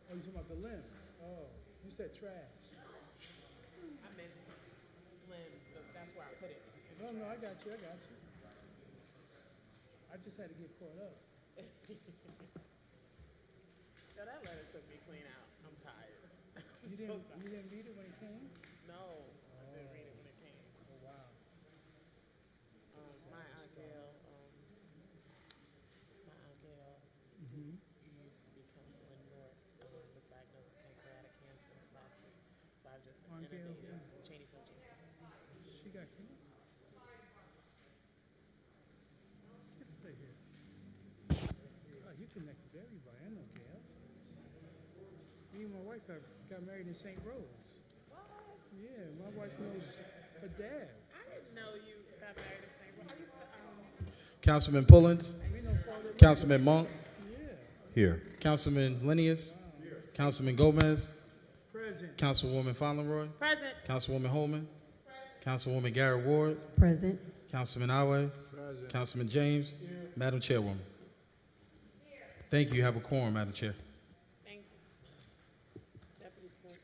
Oh, you talking about the limbs? Oh, you said trash. I meant limbs, but that's where I put it. No, no, I got you, I got you. I just had to get caught up. So that letter took me clean out. I'm tired. I'm You so didn't, tired. you didn't read it when it came? No, I didn't read it when it came. Oh, wow. My Aunt Gail, Mm-hmm. who used to be Councilman North, was diagnosed with pancreatic cancer last week. So I've just been Aunt Gail, inundated. Cheney Phil Jenkins. she got cancer. Get out of here. Oh, you connected to everybody. I know Gail. Me and my wife got married in St. Rose. What? Yeah, my wife knows her dad. I didn't know you got married in St. Louis. I used to, Councilman Pullins, We know Father. Councilman Monk, Yeah. here. Councilman Linnaeus, Councilman Gomez, Present. Councilwoman Fauntleroy, Present. Councilwoman Holman, Councilwoman Garrett Ward, Present. Councilman Awe, Present. Councilman James, Madam Chairwoman. Thank you. You have a quorum, Madam Chair. Thank you. Deputy Clerk.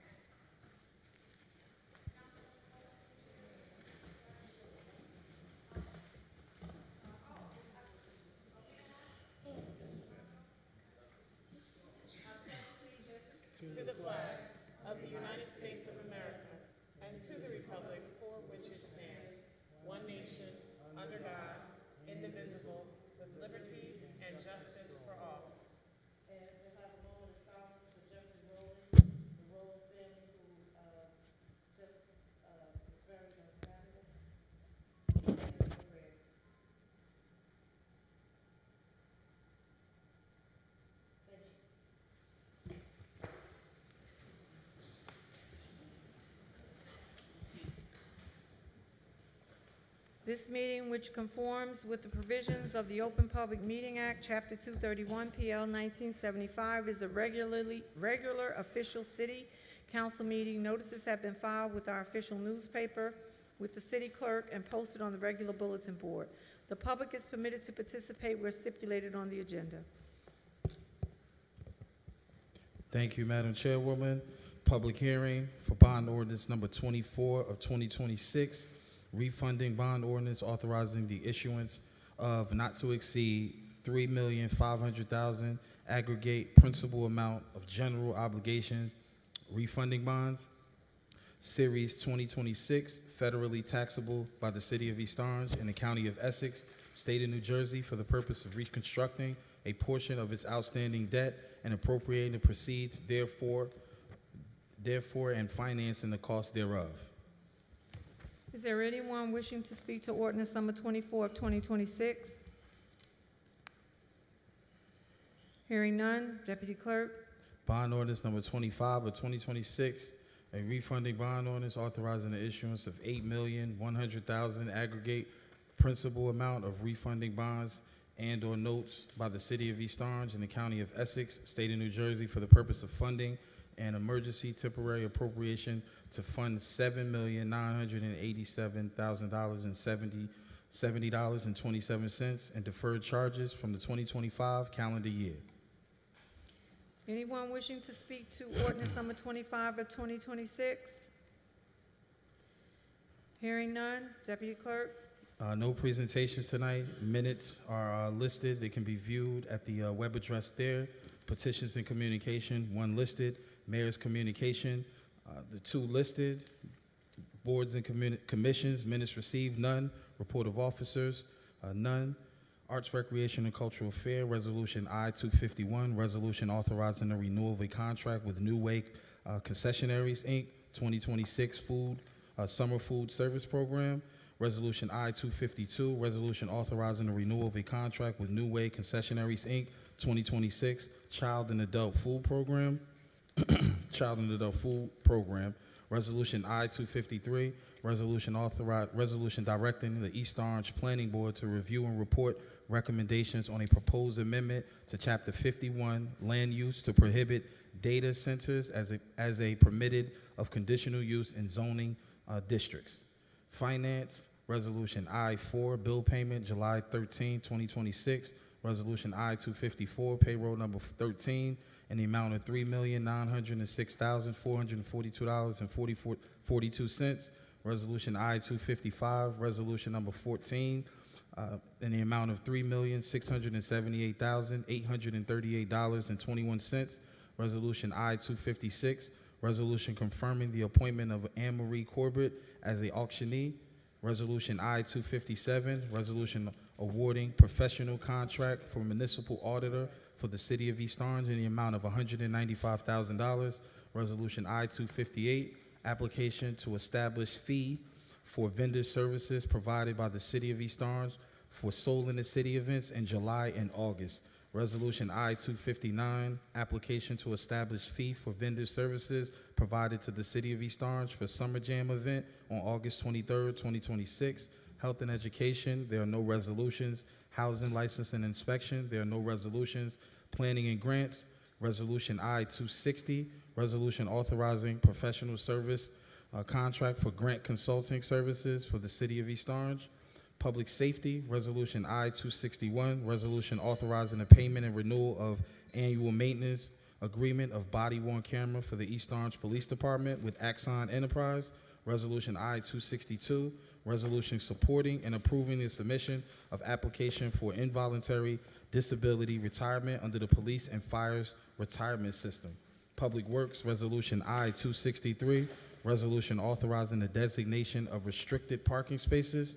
To the flag of the United States of America and to the republic for which it stands, one nation, under God, indivisible, with liberty and justice for all. And if I have a moment of silence for Jeffrey Rowland, the Rowland family who just was buried on Saturday. Thank you for your prayers. Thank you. This meeting, which conforms with the provisions of the Open Public Meeting Act, Chapter 231, PL 1975, is a regular official city council meeting. Notices have been filed with our official newspaper, with the city clerk, and posted on the regular bulletin board. The public is permitted to participate where stipulated on the agenda. Thank you, Madam Chairwoman. Public hearing for bond ordinance number 24 of 2026, refunding bond ordinance authorizing the issuance of not to exceed $3,500,000 aggregate principal amount of general obligation refunding bonds, Series 2026, federally taxable by the City of East Orange and the County of Essex, State of New Jersey, for the purpose of reconstructing a portion of its outstanding debt and appropriating the proceeds therefore and financing the cost thereof. Is there anyone wishing to speak to ordinance number 24 of 2026? Hearing none, Deputy Clerk. Bond ordinance number 25 of 2026, a refunding bond ordinance authorizing the issuance of $8,100,000 aggregate principal amount of refunding bonds and/or notes by the City of East Orange and the County of Essex, State of New Jersey, for the purpose of funding an emergency temporary appropriation to fund $7,987,070.27 and deferred charges from the 2025 calendar year. Anyone wishing to speak to ordinance number 25 of 2026? Hearing none, Deputy Clerk. No presentations tonight. Minutes are listed. They can be viewed at the web address there. Petitions and communication, one listed. Mayor's communication, the two listed. Boards and commissions, minutes received, none. Report of officers, none. Arts, Recreation, and Cultural Fair, Resolution I-251, resolution authorizing the renewal of a contract with New Way Concessionaries, Inc., 2026 Summer Food Service Program. Resolution I-252, resolution authorizing the renewal of a contract with New Way Concessionaries, Inc., 2026 Child and Adult Food Program. Child and Adult Food Program. Resolution I-253, resolution directing the East Orange Planning Board to review and report recommendations on a proposed amendment to Chapter 51, Land Use, to prohibit data centers as a permitted of conditional use in zoning districts. Finance, Resolution I-4, bill payment, July 13, 2026, Resolution I-254, payroll number 13, in the amount of $3,906,442.42. Resolution I-255, resolution number 14, in the amount of $3,678,838.21. Resolution I-256, resolution confirming the appointment of Anne Marie Corbett as the auctionee. Resolution I-257, resolution awarding professional contract for municipal auditor for the city of East Orange in the amount of $195,000. Resolution I-258, application to establish fee for vendor services provided by the city of East Orange for Soul in the City events in July and August. Resolution I-259, application to establish fee for vendor services provided to the City of East Orange for Summer Jam event on August 23rd, 2026. Health and Education, there are no resolutions. Housing, License, and Inspection, there are no resolutions. Planning and Grants, Resolution I-260, resolution authorizing professional service contract for grant consulting services for the City of East Orange. Public Safety, Resolution I-261, resolution authorizing the payment and renewal of annual maintenance agreement of body-worn camera for the East Orange Police Department with Axon Enterprise. Resolution I-262, resolution supporting and approving the submission of application for involuntary disability retirement under the Police and Fires Retirement System. Public Works, Resolution I-263, resolution authorizing the designation of restricted parking spaces.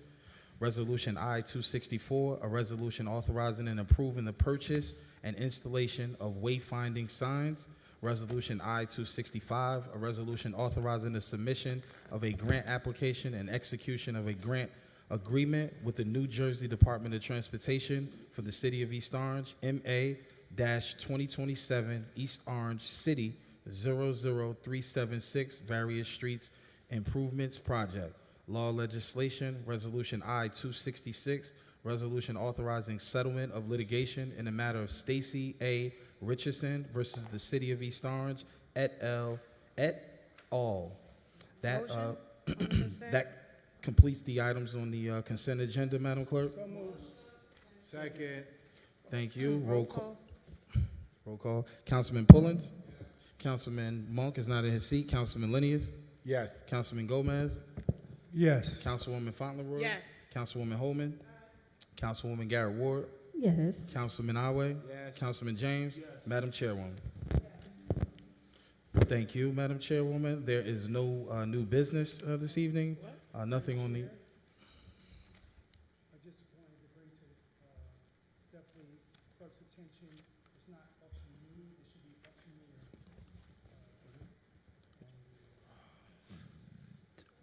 Resolution I-264, a resolution authorizing and approving the purchase and installation of wayfinding signs. Resolution I-265, a resolution authorizing the submission of a grant application and execution of a grant agreement with the New Jersey Department of Transportation for the City of East Orange, MA-2027 East Orange City 00376 Various Streets Improvements Project. Law legislation, Resolution I-266, resolution authorizing settlement of litigation in the matter of Stacy A. Richardson versus the City of East Orange, et al. That, Motion on consent. that completes the items on the consent agenda, Madam Clerk. So moved. Second. Thank you. Roll call. Roll call. Councilman Pullins? Councilman Monk is not in his seat. Councilman Linius? Yes. Councilman Gomez? Yes. Councilwoman Fauntleroy? Yes. Councilwoman Holman? Councilwoman Garrett Ward? Yes. Councilman Awe? Yes. Councilman James? Madam Chairwoman? Thank you, Madam Chairwoman. There is no new business this evening. Nothing on the... I just wanted to bring to definitely clerk's attention, it's not auctioneer, it should be auctioneer.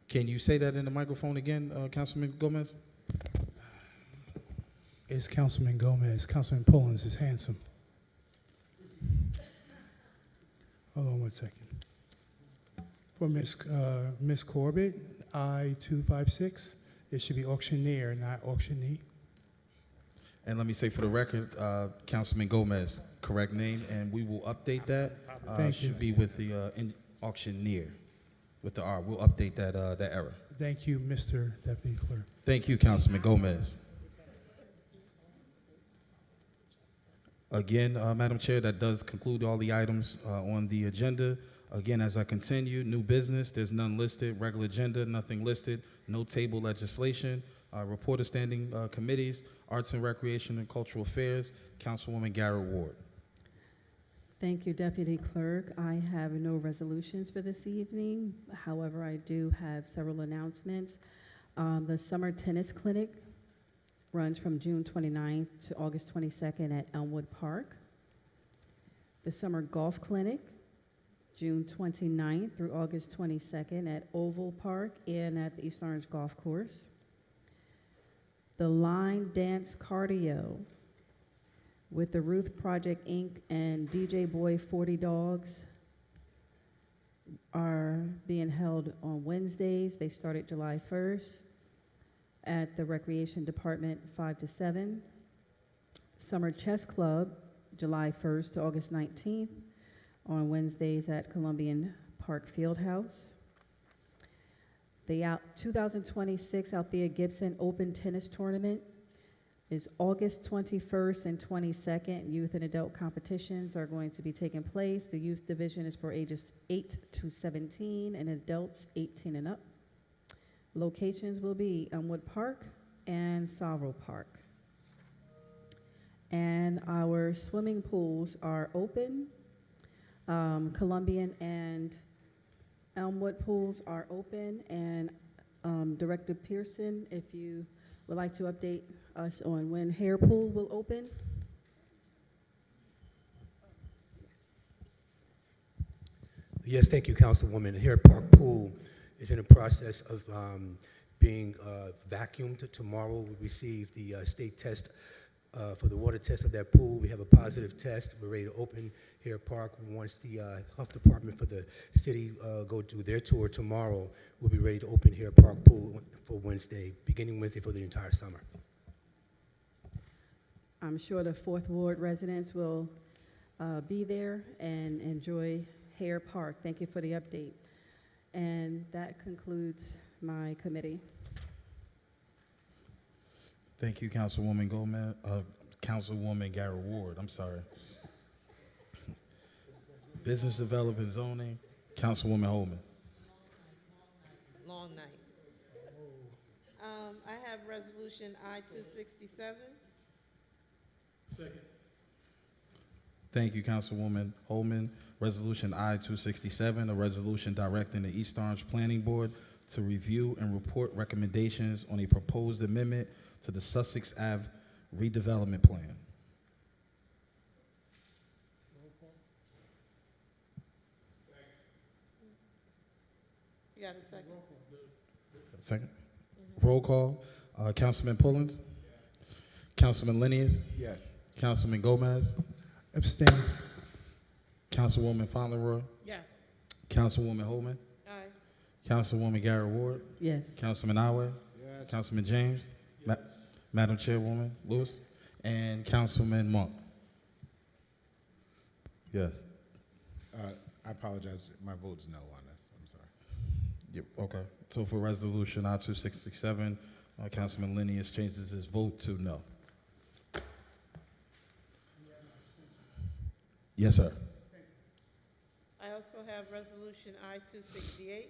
Can you say that in the microphone again, Councilman Gomez? It's Councilman Gomez. Councilman Pullins is handsome. Hold on one second. For Miss Corbett, I-256, it should be auctioneer, not auctionee. And let me say for the record, Councilman Gomez, correct name, and we will update that. Thank you. Should be with the auctioneer, with the R. We'll update that that error. Thank you, Mr. Deputy Clerk. Thank you, Councilman Gomez. Again, Madam Chair, that does conclude all the items on the agenda. Again, as I continue, new business, there's none listed. Regular agenda, nothing listed. No table legislation. Report of standing committees, Arts and Recreation and Cultural Affairs, Councilwoman Garrett Ward. Thank you, Deputy Clerk. I have no resolutions for this evening. However, I do have several announcements. The Summer Tennis Clinic runs from June 29th to August 22nd at Elmwood Park. The Summer Golf Clinic, June 29th through August 22nd at Oval Park and at the East Orange Golf Course. The Line Dance Cardio with the Ruth Project, Inc. and DJ Boy 40 Dogs are being held on Wednesdays. They started July 1st at the Recreation Department, 5 to 7. Summer Chess Club, July 1st to August 19th, on Wednesdays at Columbian Park Fieldhouse. The 2026 Althea Gibson Open Tennis Tournament is August 21st and 22nd. Youth and adult competitions are going to be taking place. The youth division is for ages 8 to 17 and adults 18 and up. Locations will be Elmwood Park and Salvo Park. And our swimming pools are open. Columbian and Elmwood pools are open, and Director Pearson, if you would like to update us on when Hare Pool will open. Yes, thank you, Councilwoman. Hare Park Pool is in the process of being vacuumed. Tomorrow, we receive the state test for the water test of that pool. We have a positive test. We're ready to open Hare Park. Once the health department for the city go do their tour tomorrow, we'll be ready to open Hare Park Pool for Wednesday, beginning Wednesday for the entire summer. I'm sure the Fourth Ward residents will be there and enjoy Hare Park. Thank you for the update. And that concludes my committee. Thank you, Councilwoman Gomez, Councilwoman Garrett Ward, I'm sorry. Business Development Zoning, Councilwoman Holman. Long night. I have resolution I-267. Thank you, Councilwoman Holman. Resolution I-267, a resolution directing the East Orange Planning Board to review and report recommendations on a proposed amendment to the Sussex Ave redevelopment plan. You got a second? Second. Roll call. Councilman Pullins? Councilman Linius? Yes. Councilman Gomez? Abstain. Councilwoman Fauntleroy? Yes. Councilwoman Holman? Aye. Councilwoman Garrett Ward? Yes. Councilman Awe? Yes. Councilman James? Madam Chairwoman Lewis? And Councilman Monk? Yes. I apologize. My vote's no on this. I'm sorry. Yep, okay. So for resolution I-267, Councilman Linius changes his vote to no. Yes, sir. I also have resolution I-268.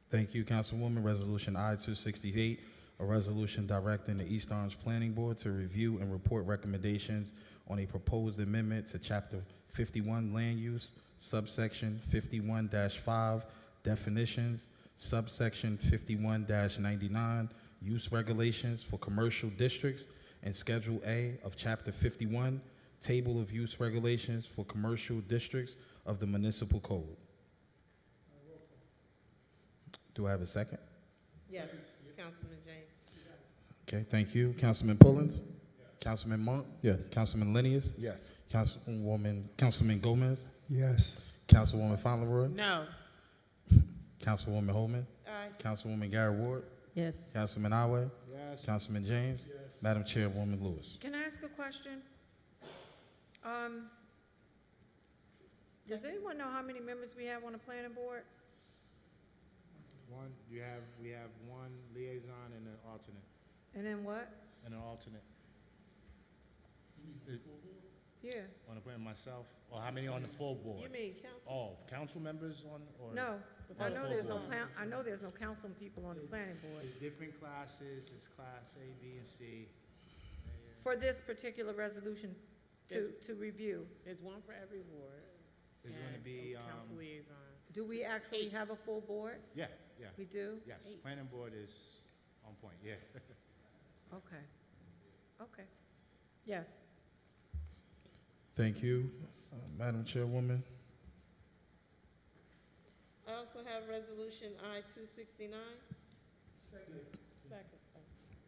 Thank you, Councilwoman. Resolution I-268, a resolution directing the East Orange Planning Board to review and report recommendations on a proposed amendment to Chapter 51 Land Use, subsection 51-5 Definitions, subsection 51-99 Use Regulations for Commercial Districts, and Schedule A of Chapter 51, Table of Use Regulations for Commercial Districts of the Municipal Code. Do I have a second? Yes. Councilman James. Okay, thank you. Councilman Pullins? Councilman Monk? Yes. Councilman Linius? Yes. Councilman Gomez? Yes. Councilwoman Fauntleroy? No. Councilwoman Holman? Aye. Councilwoman Garrett Ward? Yes. Councilman Awe? Yes. Councilman James? Madam Chairwoman Lewis? Can I ask a question? Does anyone know how many members we have on the planning board? One, we have one liaison and an alternate, And then what? Yeah. On the plan myself, or how many on the full board? You mean council? Oh, council members on, or? No, I know full there's no, board. I know there's no council people on the planning board. It's different classes, it's class A, B, and C. For this particular resolution to review, There's one for every ward. There's gonna and be, a council liaison. do we actually have a full board? yeah, We do? yes, planning board is on point, yeah. Okay. Okay. Yes. Thank you, Madam Chairwoman. I also have resolution I-269. Second.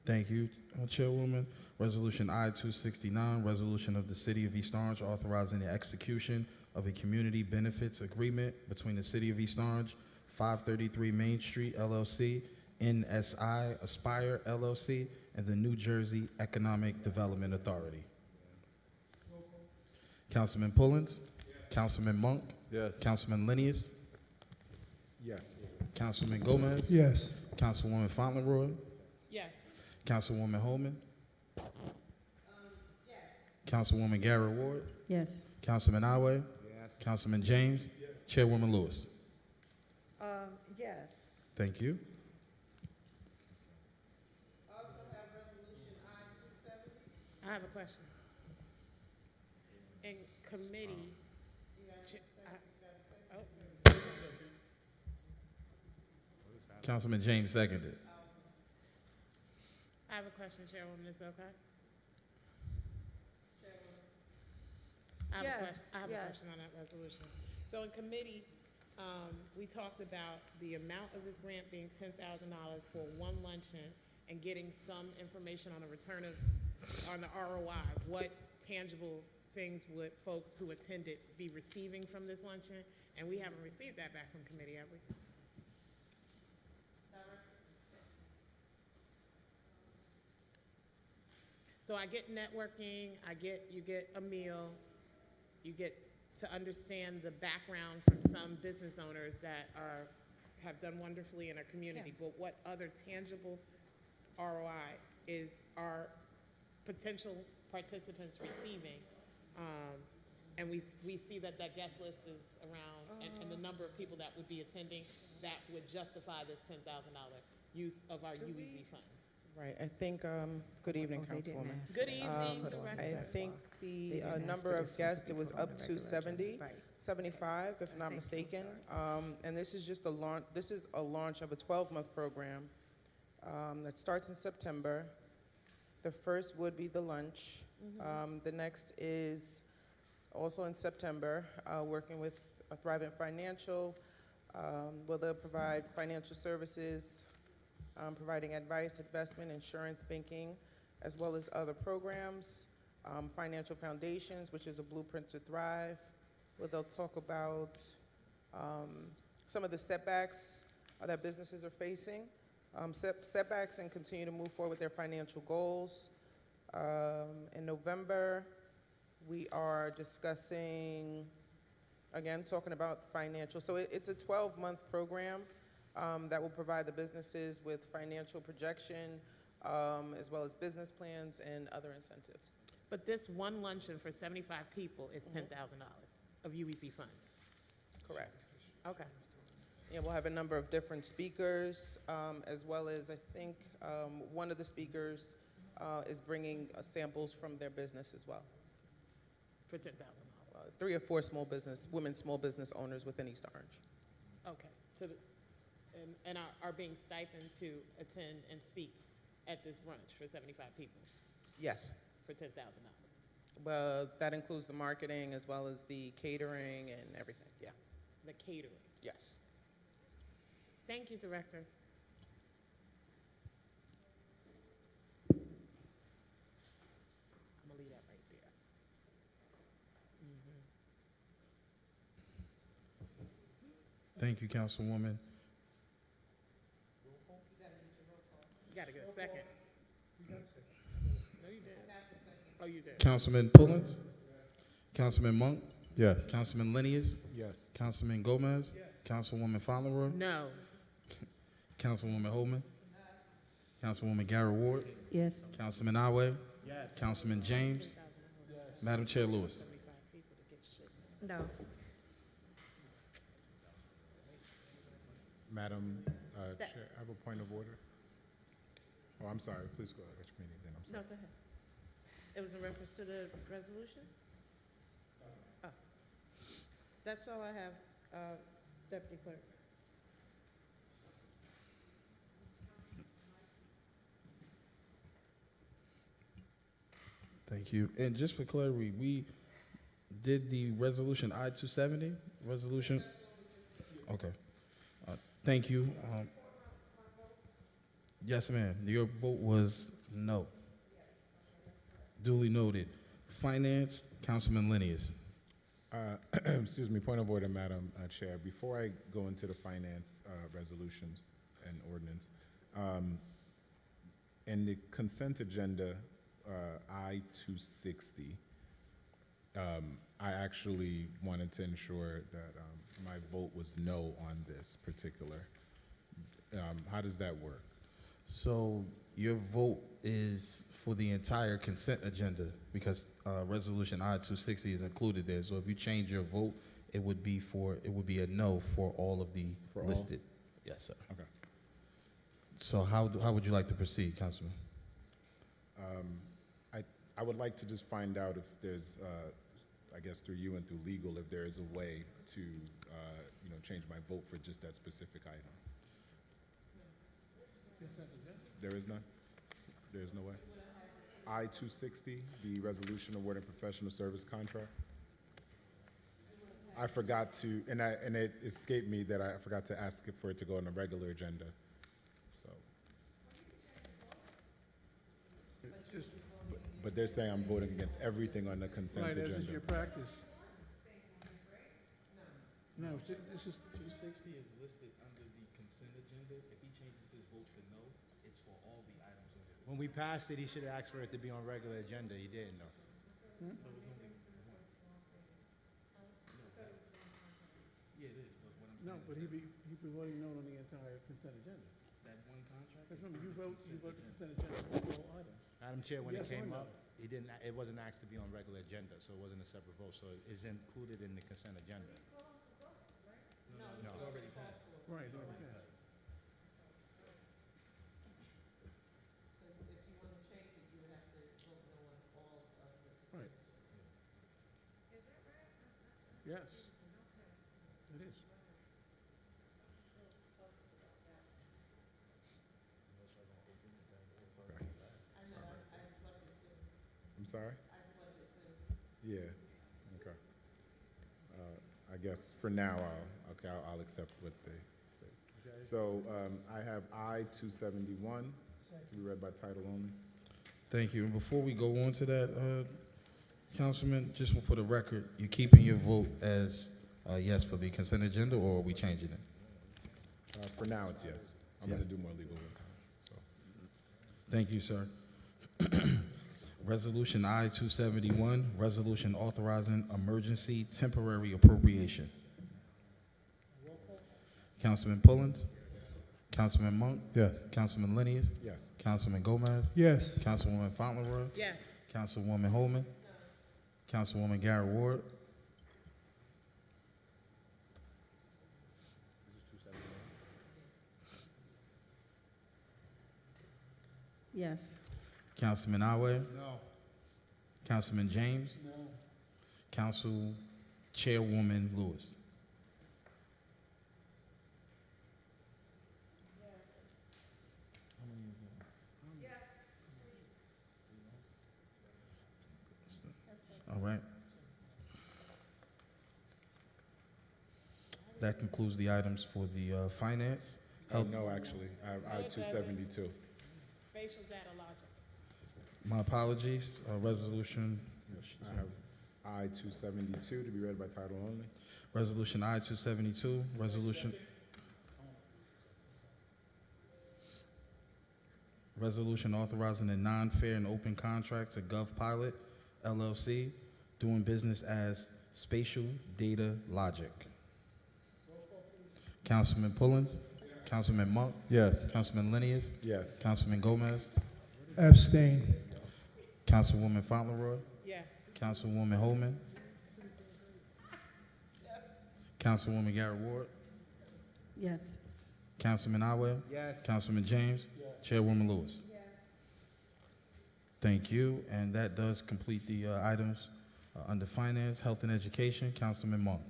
Thank you, Chairwoman. Resolution I-269, resolution of the City of East Orange authorizing the execution of a community benefits agreement between the City of East Orange, 533 Main Street LLC, NSI Aspire LLC, and the New Jersey Economic Development Authority. Councilman Pullins? Councilman Monk? Yes. Councilman Linius? Yes. Councilman Gomez? Yes. Councilwoman Fauntleroy? Yes. Councilwoman Holman? Councilwoman Garrett Ward? Yes. Councilman Awe? Councilman James? Chairwoman Lewis? Yes. Thank you. I have a question. In committee, Councilman James seconded. I have a question, Chairwoman, is it okay? I have a Yes, question, I have a yes. question on that resolution. So in committee, we talked about the amount of this grant being $10,000 for one luncheon and getting some information on the return of, on the ROI. What tangible things would folks who attended be receiving from this luncheon? And we haven't received that back from committee, have we? So I get networking, you get a meal, you get to understand the background from some business owners that have done wonderfully in our community. But what other tangible ROI are potential participants receiving? And we see that guest list is around, and the number of people that would be attending that would justify this $10,000 use of our UEZ funds. Right, I think, good evening, Oh, they didn't Councilwoman. ask Good for that. evening, I Director. think They the didn't ask number for of this one guests, to it be was put on up the to regular 70, agenda. Right. 75, if not Thank you, mistaken. sorry. And this is just a launch, this is a launch of a 12-month program that starts in September. The first would be the lunch. The next is also in September, working with Thrivent Financial, where they'll provide financial services, providing advice, investment, insurance, banking, as well as other programs. Financial Foundations, which is a blueprint to thrive, where they'll talk about some of the setbacks that businesses are facing, setbacks, and continue to move forward with their financial goals. In November, we are discussing, again, talking about financial. So it's a 12-month program that will provide the businesses with financial projection, as well as business plans and other incentives. But this one luncheon for 75 people is $10,000 of UEZ funds. Correct. Okay. Yeah, we'll have a number of different speakers, as well as, I think, one of the speakers is bringing samples from their business as well. For $10,000. 3 or 4 women small business owners within East Orange. Okay. And are being stipend to attend and speak at this brunch for 75 people Yes. for $10,000. Well, that includes the marketing as well as the catering and everything. Yeah. The catering. Yes. Thank you, Director. I'm gonna leave that right there. Thank you, Councilwoman. You gotta get a second. No, you did. Oh, you did. Councilman Pullins? Councilman Monk? Yes. Councilman Linius? Yes. Councilman Gomez? Councilwoman Fowler? No. Councilwoman Holman? Councilwoman Garrett Ward? Yes. Councilman Awe? Councilman James? Madam Chair Lewis? No. Madam Chair, I have a point of order. Oh, I'm sorry. Please go ahead with your meeting then. I'm No, sorry. go ahead. It was in reference to the resolution? Oh. That's all I have, Deputy Clerk. Thank you. And just for clarity, we did the resolution I-270? Resolution? Okay. Thank you. Yes, ma'am. Your vote was no. Duly noted. Finance, Councilman Linius. Excuse me, point of order, Madam Chair. Before I go into the finance resolutions and ordinance, in the consent agenda, I-260, I actually wanted to ensure that my vote was no on this particular. How does that work? So your vote is for the entire consent agenda because Resolution I-260 is included there. So if you change your vote, it would be a no for all of the For all? listed. Yes, sir. Okay. So how would you like to proceed, Councilman? I would like to just find out if there's, I guess through you and through legal, if there is a way to, change my vote for just that specific item. There is none? There is no way? I-260, the resolution awarding professional service contract? I forgot to, and it escaped me that I forgot to ask for it to go on the regular agenda, so. But they're saying I'm voting against everything on the consent Right, agenda. as is your practice. No, this is, 260 is listed under the consent agenda. If he changes his vote to no, it's for all the items on it. When we passed it, he should have asked for it to be on regular agenda. He didn't, though. Yeah, it is, but what I'm no, saying but is he'd be voting no on the entire consent agenda. that one contract. Because remember, you vote the consent agenda for all items. Madam Chair, when it Yes or came no? up, it wasn't asked to be on regular agenda, so it wasn't a separate vote. So it's included in the consent agenda. No. Right, okay. Right. Yes. It is. I'm sorry? Yeah, okay. I guess for now, I'll accept what they say. So, I have I-271 to be read by title only. Thank you. And before we go on to that, Councilman, just for the record, you keeping your vote as yes for the consent agenda, or are we changing it? For now, it's yes. I'm gonna Yes. do more legal work, so. Thank you, sir. Resolution I-271, resolution authorizing emergency temporary appropriation. Councilman Pullins? Councilman Monk? Yes. Councilman Linius? Yes. Councilman Gomez? Yes. Councilwoman Fauntleroy? Yes. Councilwoman Holman? Councilwoman Garrett Ward? Yes. Councilman Awe? No. Councilman James? No. Council Chairwoman Lewis? All right. That concludes the items for the finance. No, actually, I have I-272. Spatial data logic. My apologies. Resolution I have I-272 to be read by title only. Resolution I-272, resolution authorizing a non-fair and open contract to GovPilot LLC, doing business as Spatial Data Logic. Councilman Pullins? Councilman Monk? Yes. Councilman Linius? Yes. Councilman Gomez? Abstain. Councilwoman Fauntleroy? Yes. Councilwoman Holman? Councilwoman Garrett Ward? Yes. Councilman Awe? Yes. Councilman James? Chairwoman Lewis? Thank you, and that does complete the items under Finance, Health, and Education. Councilman Monk.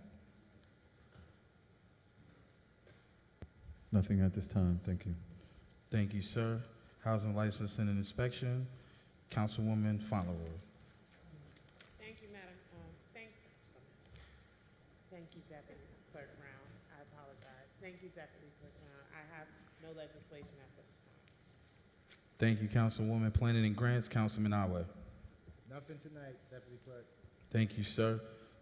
Nothing at this time, thank you. Thank you, sir. Housing Licensing and Inspection, Councilwoman Fauntleroy. Thank you, Madam. Thank you, Deputy Clerk Brown. I apologize. Thank you, Deputy Clerk Brown. I have no legislation at this time. Thank you, Councilwoman Planning and Grants, Councilman Awe. Nothing tonight, Deputy Clerk. Thank you, sir.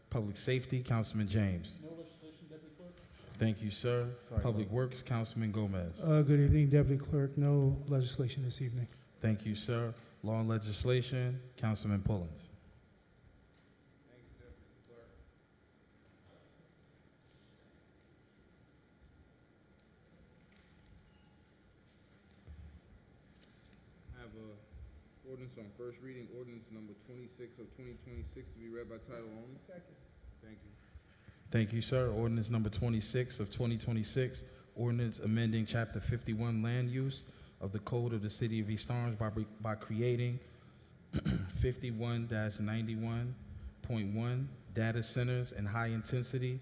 Public Safety, Councilman James. No legislation, Deputy Clerk? Thank you, sir. Public Works, Councilman Gomez. Good evening, Deputy Clerk. No legislation this evening. Thank you, sir. Law and Legislation, Councilman Pullins. I have Ordinance on first reading, ordinance number 26 of 2026 to be read by title only. Second. Thank you. Thank you, sir. Ordinance number 26 of 2026, ordinance amending Chapter 51 Land Use of the Code of the City of East Orange by creating 51-91.1 data centers and high-intensity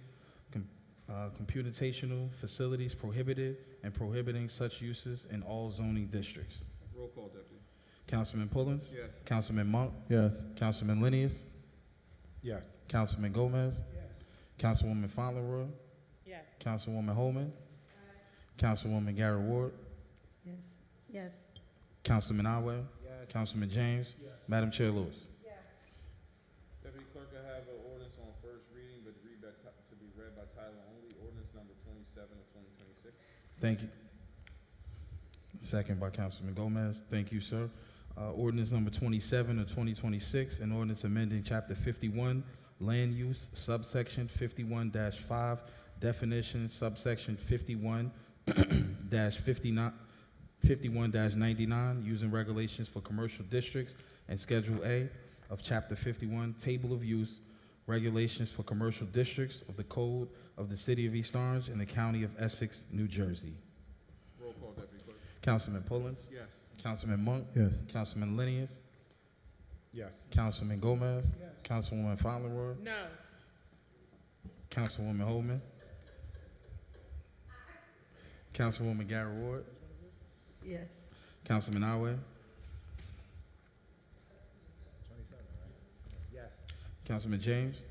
computational facilities prohibited and prohibiting such uses in all zoning districts. Roll call, Deputy. Councilman Pullins? Yes. Councilman Monk? Yes. Councilman Linius? Yes. Councilman Gomez? Yes. Councilwoman Fowler? Yes. Councilwoman Holman? Councilwoman Garrett Ward? Yes. Yes. Councilman Awe? Yes. Councilman James? Madam Chair Lewis? Deputy Clerk, I have an ordinance on first reading, but to be read by title only, ordinance number 27 of 2026. Thank you. Second by Councilman Gomez. Thank you, sir. Ordinance number 27 of 2026, an ordinance amending Chapter 51, Land Use, subsection 51-5, definition, subsection 51-99, using regulations for commercial districts, and Schedule A of Chapter 51, Table of Use, regulations for commercial districts of the Code of the City of East Orange and the County of Essex, New Jersey. Roll call, Deputy Clerk. Councilman Pullins? Yes. Councilman Monk? Yes. Councilman Linius? Yes. Councilman Gomez? Yes. Councilwoman Fowler? No. Councilwoman Holman? Councilwoman Garrett Ward? Yes. Councilman Awe? Yes. Councilman James?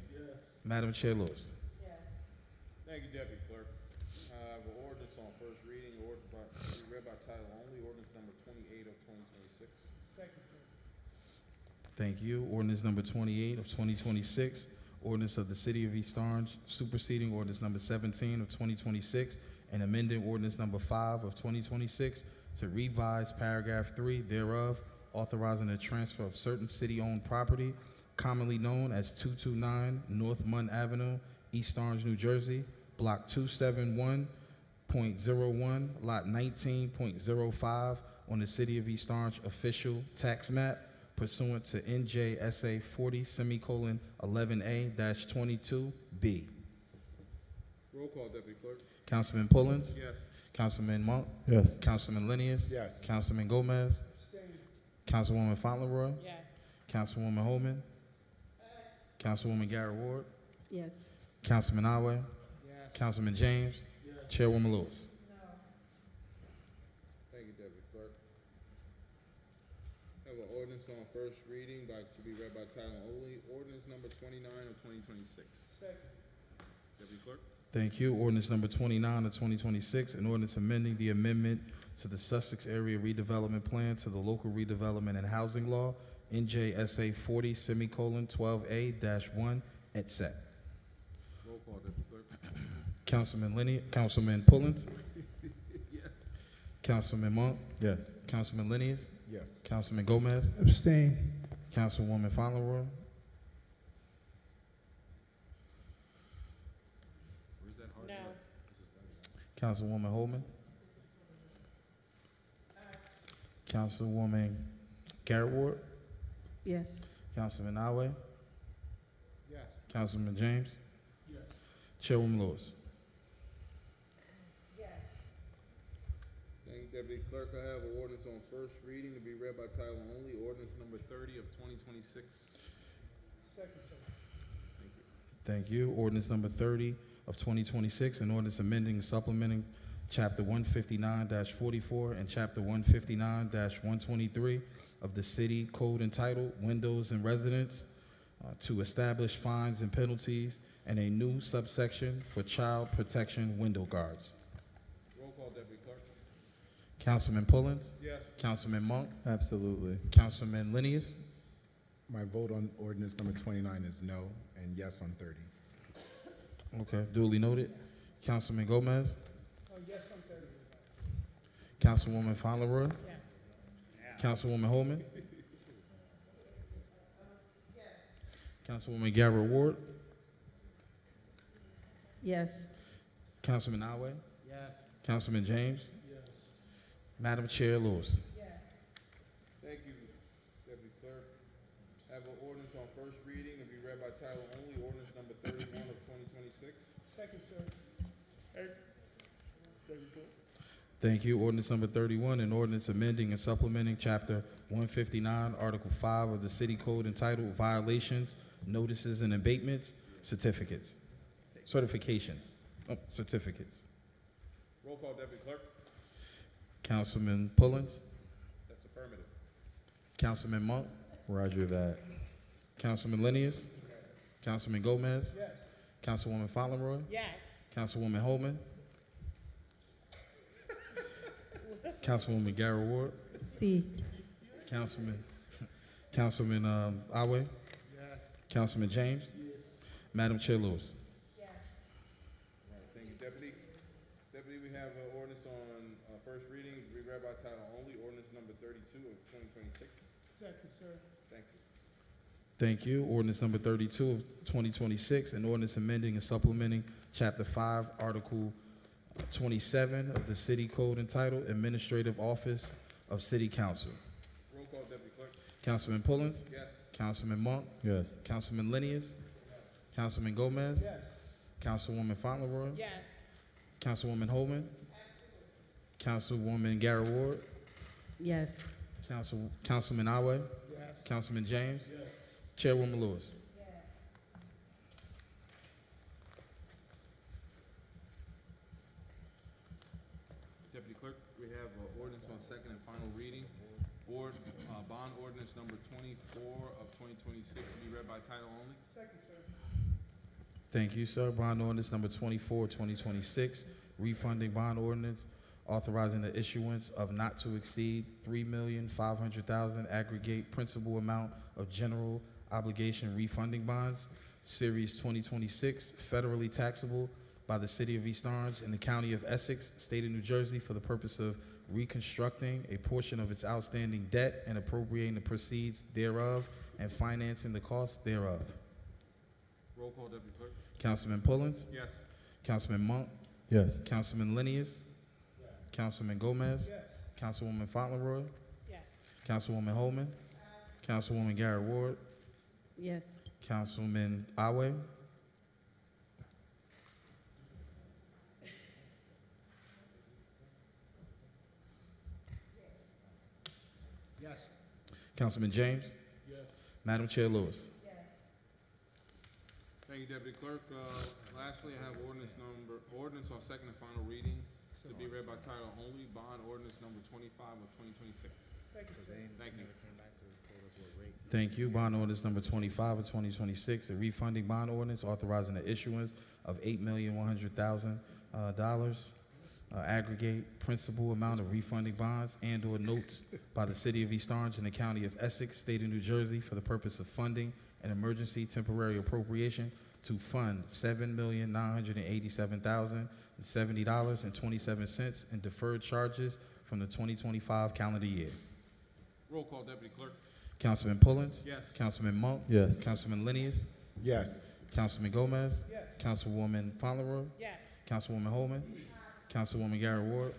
Madam Chair Lewis? Thank you, Deputy Clerk. I have an ordinance on first reading, to be read by title only, ordinance number 28 of 2026. Second, sir. Thank you. Ordinance number 28 of 2026, ordinance of the City of East Orange superseding ordinance number 17 of 2026 and amending ordinance number 5 of 2026 to revise paragraph 3 thereof, authorizing the transfer of certain city-owned property commonly known as 229 North Munn Avenue, East Orange, New Jersey, Block 271.01, Lot 19.05 on the City of East Orange official tax map pursuant to NJSA 40:11A-22B. Roll call, Deputy Clerk. Councilman Pullins? Yes. Councilman Monk? Yes. Councilman Linius? Yes. Councilman Gomez? Abstain. Councilwoman Fauntleroy? Yes. Councilwoman Holman? Councilwoman Garrett Ward? Yes. Councilman Awe? Councilman James? Chairwoman Lewis? Thank you, Deputy Clerk. I have an ordinance on first reading to be read by title only, ordinance number 29 of 2026. Second. Deputy Clerk. Thank you. Ordinance number 29 of 2026, an ordinance amending the amendment to the Sussex Area Redevelopment Plan to the Local Redevelopment and Housing Law, NJSA 40:12A-1, et cetera. Roll call, Deputy Clerk. Councilman Pullins? Yes. Councilman Monk? Yes. Councilman Linius? Yes. Councilman Gomez? Abstain. Councilwoman Fauntleroy? Where's that hard? No. Councilwoman Holman? Councilwoman Garrett Ward? Yes. Councilman Awe? Yes. Councilman James? Chairwoman Lewis? Thank you, Deputy Clerk. I have an ordinance on first reading to be read by title only, ordinance number 30 of 2026. Second, sir. Thank you. Ordinance number 30 of 2026, an ordinance amending and supplementing Chapter 159-44 and Chapter 159-123 of the City Code entitled Windows and Residence to establish fines and penalties and a new subsection for child protection window guards. Roll call, Deputy Clerk. Councilman Pullins? Yes. Councilman Monk? Absolutely. Councilman Linius? My vote on ordinance number 29 is no, and yes on 30. Okay, duly noted. Councilman Gomez? Oh, yes, on 30. Councilwoman Fauntleroy? Yes. Councilwoman Holman? Councilwoman Garrett Ward? Yes. Councilman Awe? Yes. Councilman James? Madam Chair Lewis? Thank you, Have an ordinance on first reading to be read by title only, ordinance number 31 of 2026. Second, sir. Thank you. Ordinance number 31, an ordinance amending and supplementing Chapter 159, Article 5 of the City Code entitled Violations, Notices and Abatements, Certificates. Certificates. Roll call, Deputy Clerk. Councilman Pullins, That's affirmative. Councilman Monk, Roger that. Councilman Linius, Councilman Gomez, Yes. Councilwoman Fauntleroy, Yes. Councilwoman Holman, Councilwoman Garrett Ward, C. Councilman Awe, Yes. Councilman James, Madam Chair Lewis. All right, thank you, Deputy. Deputy, we have an ordinance on first reading to be read by title only, ordinance number 32 of 2026. Second, sir. Thank you. Thank you. Ordinance number 32 of 2026, an ordinance amending and supplementing Chapter 5, Article 27 of the City Code entitled Administrative Office of City Council. Roll call, Deputy Clerk. Councilman Pullins, Yes. Councilman Monk, Yes. Councilman Linius, Councilman Gomez, Yes. Councilwoman Fauntleroy, Yes. Councilwoman Holman, Councilwoman Garrett Ward, Yes. Councilman Awe, Yes. Councilman James, Yes. Chairwoman Lewis. Deputy Clerk, we have an ordinance on second and final reading. Bond ordinance number 24 of 2026 to be read by title only. Second, sir. Thank you, sir. Bond ordinance number 24, 2026, refunding bond ordinance, authorizing the issuance of not to exceed $3,500,000 aggregate principal amount of general obligation refunding bonds, Series 2026, federally taxable by the City of East Orange and the County of Essex, State of New Jersey, for the purpose of reconstructing a portion of its outstanding debt and appropriating the proceeds thereof and financing the costs thereof. Roll call, Deputy Clerk. Councilman Pullins, Yes. Councilman Monk, Yes. Councilman Linius, Councilman Gomez, Yes. Councilwoman Fauntleroy, Yes. Councilwoman Holman, Councilwoman Garrett Ward, Yes. Councilman Awe, Yes. Councilman James, Yes. Madam Chair Lewis. Thank you, Deputy Clerk. Lastly, I have ordinance on second and final reading to be read by title only, bond ordinance number 25 of 2026. Second, sir. Thank you. Thank you. Bond ordinance number 25 of 2026, a refunding bond ordinance authorizing the issuance of $8,100,000 aggregate principal amount of refunding bonds and/or notes by the City of East Orange and the County of Essex, State of New Jersey, for the purpose of funding an emergency temporary appropriation to fund $7,987,070.27 in deferred charges from the 2025 calendar year. Roll call, Deputy Clerk. Councilman Pullins, Yes. Councilman Monk, Yes. Councilman Linius, Yes. Councilman Gomez, Yes. Councilwoman Fauntleroy, Yes. Councilwoman Holman, Councilwoman Garrett Ward,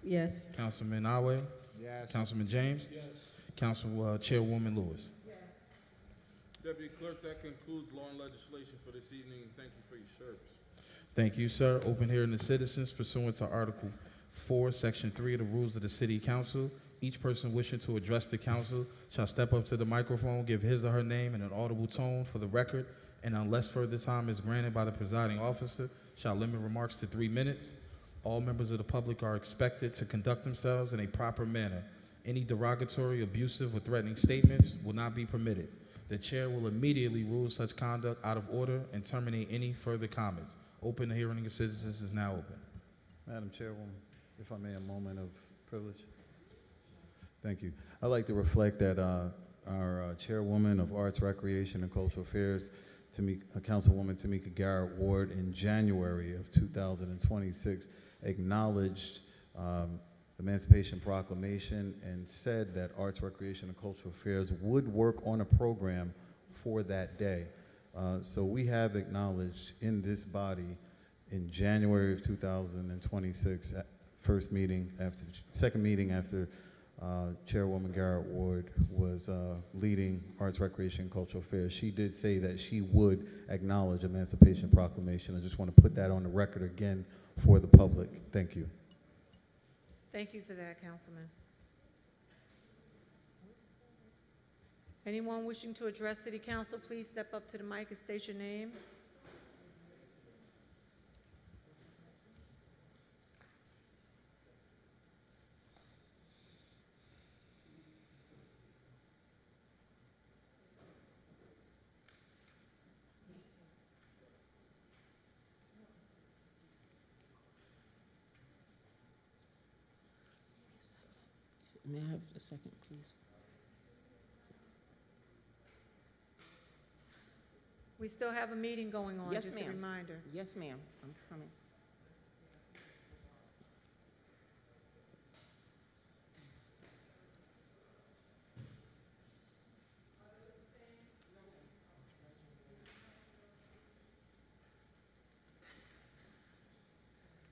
Yes. Councilman Awe, Yes. Councilman James, Yes. Chairwoman Lewis. Deputy Clerk, that concludes law and legislation for this evening. Thank you for your service. Thank you, sir. Open hearing to citizens pursuant to Article 4, Section 3 of the Rules of the City Council. Each person wishing to address the council shall step up to the microphone, give his or her name in an audible tone for the record, and unless further time is granted by the presiding officer, shall limit remarks to 3 minutes. All members of the public are expected to conduct themselves in a proper manner. Any derogatory, abusive, or threatening statements will not be permitted. The chair will immediately rule such conduct out of order and terminate any further comments. Open hearing of citizens is now open. Madam Chairwoman, if I may, a moment of privilege. Thank you. I'd like to reflect that our Chairwoman of Arts, Recreation, and Cultural Affairs, Councilwoman Tamika Garrett Ward, in January of 2026, acknowledged the Emancipation Proclamation and said that Arts, Recreation, and Cultural Affairs would work on a program for that day. So we have acknowledged in this body in January of 2026, second meeting after Chairwoman Garrett Ward was leading Arts, Recreation, and Cultural Affairs. She did say that she would acknowledge Emancipation Proclamation. I just want to put that on the record again for the public. Thank you. Thank you for that, Councilman. Anyone wishing to address City Council, please step up to the mic and state your name. May I have a second, please? We still have a meeting going on, Yes, just a ma'am. reminder. Yes, ma'am, I'm coming.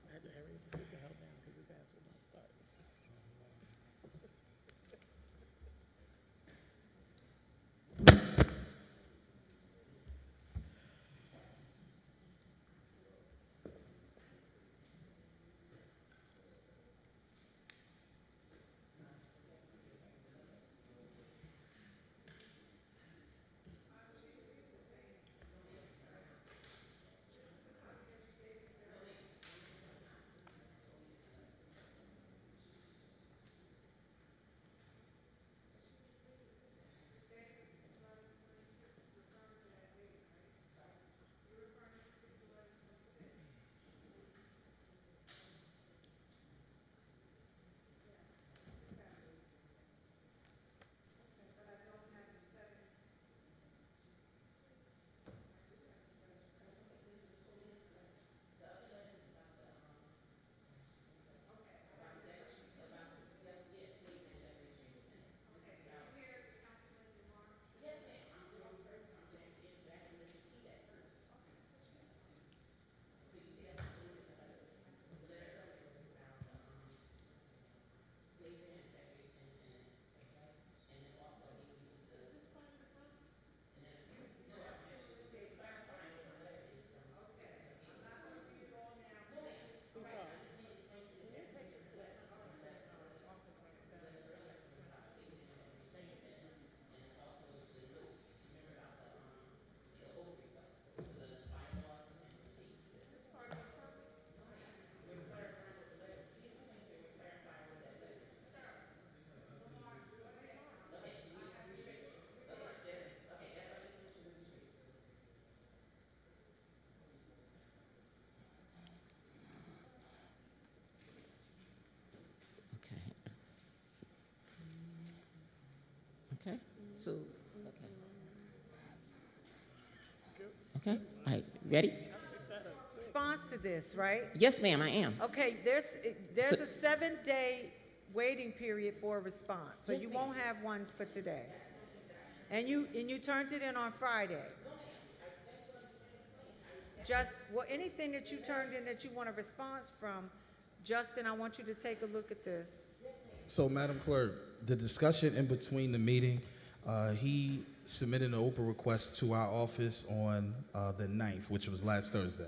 I had to hurry to sit the hell down because his ass will not start. Okay, so, okay, all right, ready? Response to this, right? Yes, ma'am, I am. Okay, there's a 7-day waiting period for a response, so Yes, you ma'am. won't have one for today. And you turned it in on Friday. Just, well, anything that you turned in that you want a response from, Justin, I want you to take a look at this. So, Madam Clerk, the discussion in between the meeting, he submitted an open request to our office on the 9th, which was last Thursday.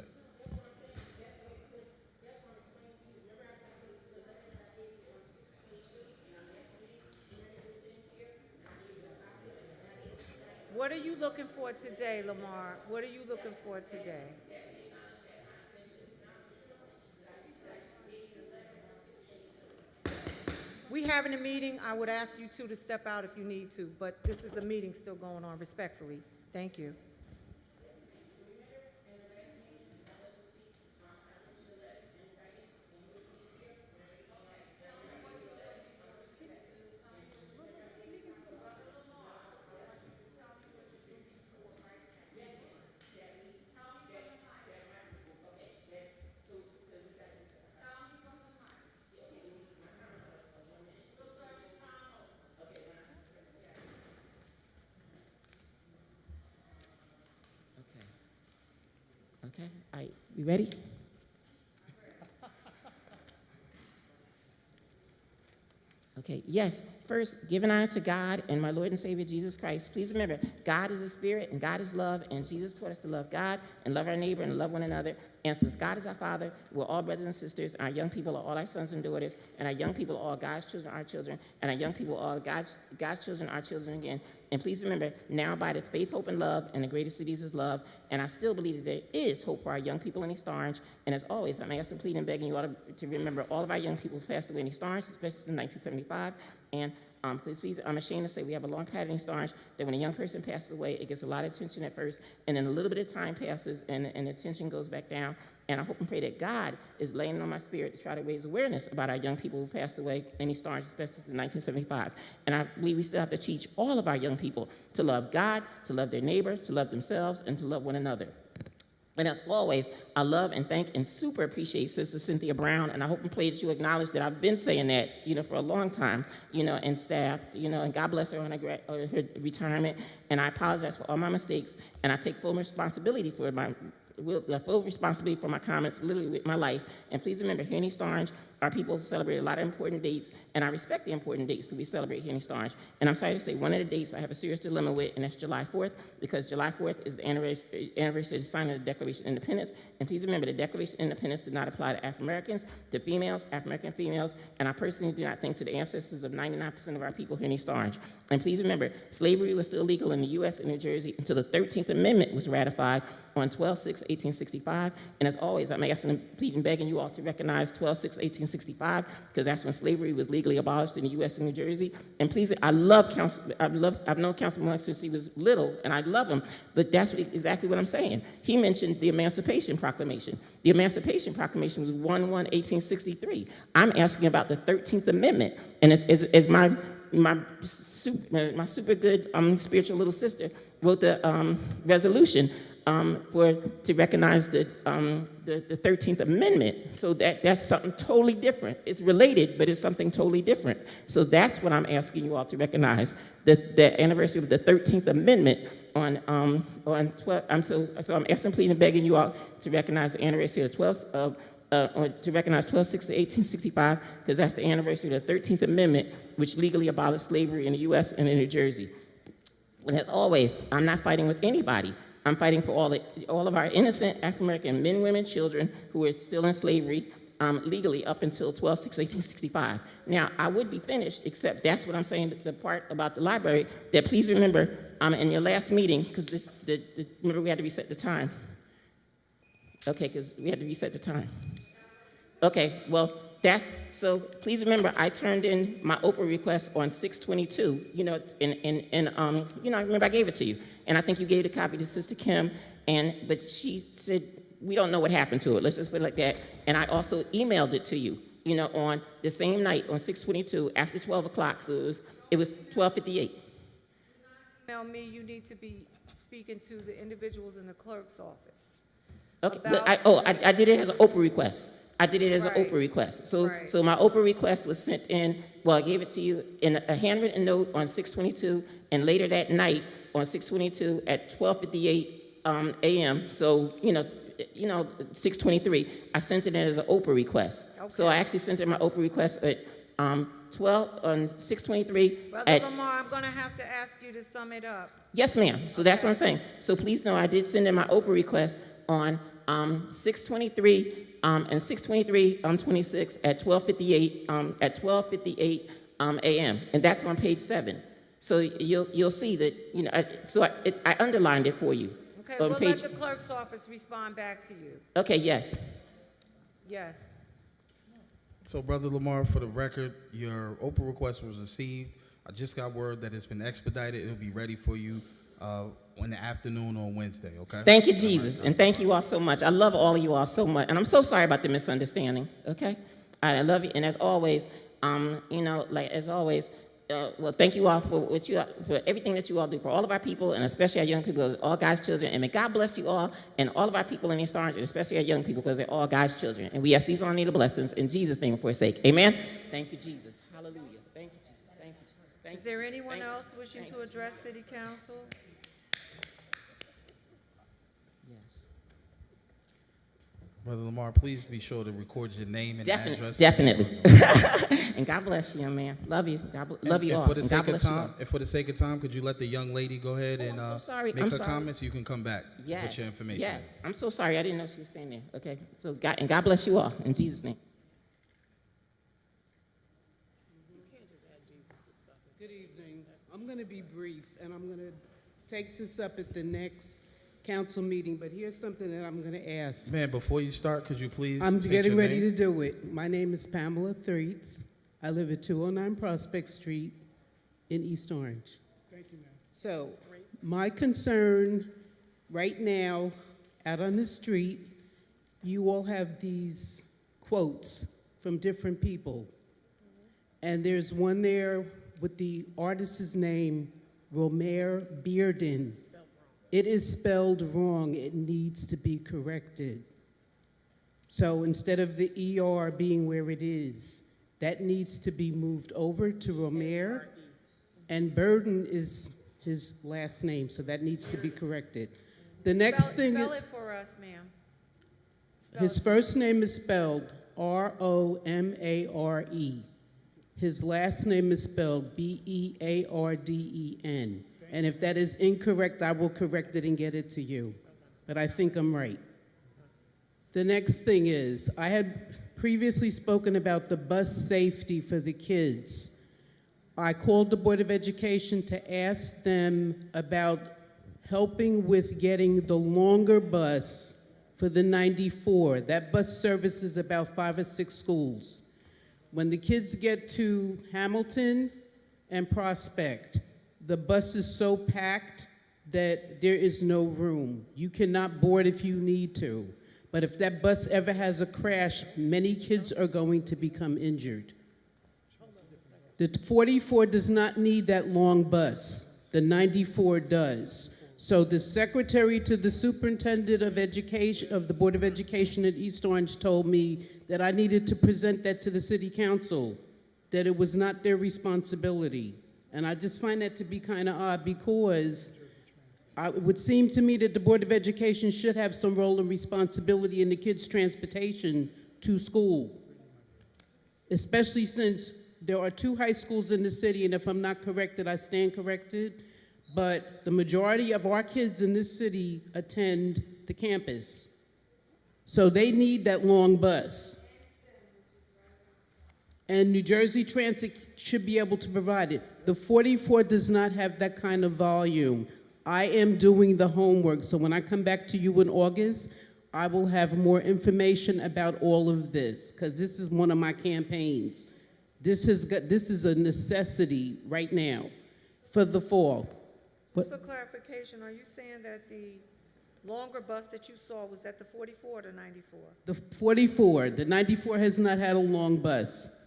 What are you looking for today, Lamar? What are you looking for today? We having a meeting. I would ask you two to step out if you need to, but this is a meeting still going on, respectfully. Thank you. Okay, all right, you ready? Okay, yes, first, giving honor to God and my Lord and Savior Jesus Christ. Please remember, God is a spirit and God is love, and Jesus taught us to love God and love our neighbor and love one another. And since God is our Father, we're all brothers and sisters. Our young people are all our sons and daughters, and our young people are all God's children, our children, and our young people are all God's children, our children again. And please remember, now abideth faith, hope, and love, and the greatest cities is love. And I still believe that there is hope for our young people in East Orange. And as always, I'm asking, pleading, and begging you all to remember all of our young people who passed away in East Orange, especially in 1975. And please, I'm ashamed to say we have a long pattern in East Orange that when a young person passes away, it gets a lot of attention at first, and then a little bit of time passes, and the attention goes back down. And I hope and pray that God is laying on my spirit to try to raise awareness about our young people who passed away in East Orange, especially in 1975. And I believe we still have to teach all of our young people to love God, to love their neighbor, to love themselves, and to love one another. And as always, I love and thank and super appreciate Sister Cynthia Brown, and I hope and pray that you acknowledge that I've been saying that, for a long time, and staff, and God bless her on her retirement, and I apologize for all my mistakes, and I take full responsibility for my comments, literally with my life. And please remember, here in East Orange, our people celebrate a lot of important dates, and I respect the important dates that we celebrate here in East Orange. And I'm sorry to say, one of the dates I have a serious dilemma with, and that's July 4th, because July 4th is the anniversary of the signing of the Declaration of Independence. And please remember, the Declaration of Independence did not apply to African Americans, to females, African American females, and I personally do not think to the ancestors of 99% of our people here in East Orange. And please remember, slavery was still legal in the U.S. and New Jersey until the 13th Amendment was ratified on 12/6/1865. And as always, I'm asking, pleading, begging you all to recognize 12/6/1865, because that's when slavery was legally abolished in the U.S. and New Jersey. And please, I've known Councilman Monk since he was little, and I love him, but that's exactly what I'm saying. He mentioned the Emancipation Proclamation. The Emancipation Proclamation was 1/1/1863. I'm asking about the 13th Amendment, and as my super good spiritual little sister wrote the resolution to recognize the 13th Amendment. So that's something totally different. It's related, but it's something totally different. So that's what I'm asking you all to recognize, the anniversary of the 13th Amendment on 12. So I'm asking, pleading, and begging you all to recognize the anniversary of 12/6/1865, because that's the anniversary of the 13th Amendment, which legally abolished slavery in the U.S. and in New Jersey. And as always, I'm not fighting with anybody. I'm fighting for all of our innocent African-American men, women, children who are still in slavery legally up until 12/6/1865. Now, I would be finished, except that's what I'm saying, the part about the library, that please remember in your last meeting, because remember we had to reset the time. Okay, because we had to reset the time. Okay, well, so please remember, I turned in my Oprah request on 6/22, I remember I gave it to you. And I think you gave the copy to Sister Kim, but she said, we don't know what happened to it. Let's just put it like that. And I also emailed it to you, on the same night, on 6/22, after 12 o'clock. So it was 12:58. Email me, you need to be speaking to the individuals in the clerk's office. Okay, but I did it as an Oprah request. I did it as an Oprah request. So my Oprah request was sent in, I gave it to you in a handwritten note on 6/22, and later that night on 6/22 at 12:58 a.m. So, 6/23, I sent it in as an Oprah request. Okay. So I actually sent in my Oprah request at 6/23. Brother Lamar, I'm going to have to ask you to sum it up. Yes, ma'am. So that's what I'm saying. So please know I did send in my Oprah request on 6/23 and 6/23/26 at 12:58 a.m. And that's on page 7. So you'll see that, I underlined it for you. Okay, we'll let the clerk's office respond back to you. Okay, yes. Yes. So, Brother Lamar, for the record, your Oprah request was received. I just got word that it's been expedited. It'll be ready for you in the afternoon on Wednesday, okay? Thank you, Jesus, and thank you all so much. I love all of you all so much, and I'm so sorry about the misunderstanding, okay? I love you, and as always, thank you all for everything that you all do for all of our people, and especially our young people, all God's children. And may God bless you all, and all of our people in East Orange, and especially our young people, because they're all God's children. And we ask these all need the blessings in Jesus' name for his sake. Amen. Thank you, Jesus. Hallelujah. Thank you, Jesus. Thank you, Jesus. Thank Is there anyone else wishing to address City Council? Yes. Brother Lamar, please be sure to record your name and address. Definitely. And God bless you, young man. Love you. Love you all. For the And sake God of bless you all. time, and for the sake of time, could you let the young lady go ahead and I'm so sorry. make I'm her sorry. comments? You can come back to put your information. Yes. I'm so sorry. I didn't know she was staying there. Okay. So God bless you all in Jesus' name. Good evening. I'm going to be brief, and I'm going to take this up at the next council meeting, but here's something that I'm going to ask. Man, before you start, could you please I'm state getting your ready name? to do it. My name is Pamela Threets. I live at 209 Prospect Street in East Orange. Thank you, ma'am. So, my concern right now, out on the street, you all have these quotes from different people. And there's one there with the artist's name, Romer Bearden. It is spelled wrong. It needs to be corrected. So instead of the ER being where it is, that needs to be moved over to Romer. And Burden is his last name, so that needs to be corrected. The next thing Spell is, it for us, ma'am. his first name is spelled Romare. His last name is spelled Bearden. And if that is incorrect, I will correct it and get it to you. But I think I'm right. The next thing is, I had previously spoken about the bus safety for the kids. I called the Board of Education to ask them about helping with getting the longer bus for the 94. That bus services about 5 or 6 schools. When the kids get to Hamilton and Prospect, the bus is so packed that there is no room. You cannot board if you need to. But if that bus ever has a crash, many kids are going to become injured. The 44 does not need that long bus. The 94 does. So the secretary to the superintendent of education, of the Board of Education at East Orange, told me that I needed to present that to the city council, that it was not their responsibility. And I just find that to be kind of odd, because it would seem to me that the Board of Education should have some role and responsibility in the kids' transportation to school, especially since there are 2 high schools in the city, and if I'm not corrected, I stand corrected, but the majority of our kids in this city attend the campus. So they need that long bus. And New Jersey Transit should be able to provide it. The 44 does not have that kind of volume. I am doing the homework, so when I come back to you in August, I will have more information about all of this, because this is one of my campaigns. This is a necessity right now for the fall. Just for clarification, are you saying that the longer bus that you saw, was that the 44 or the 94? The 44, the 94 has not had a long bus.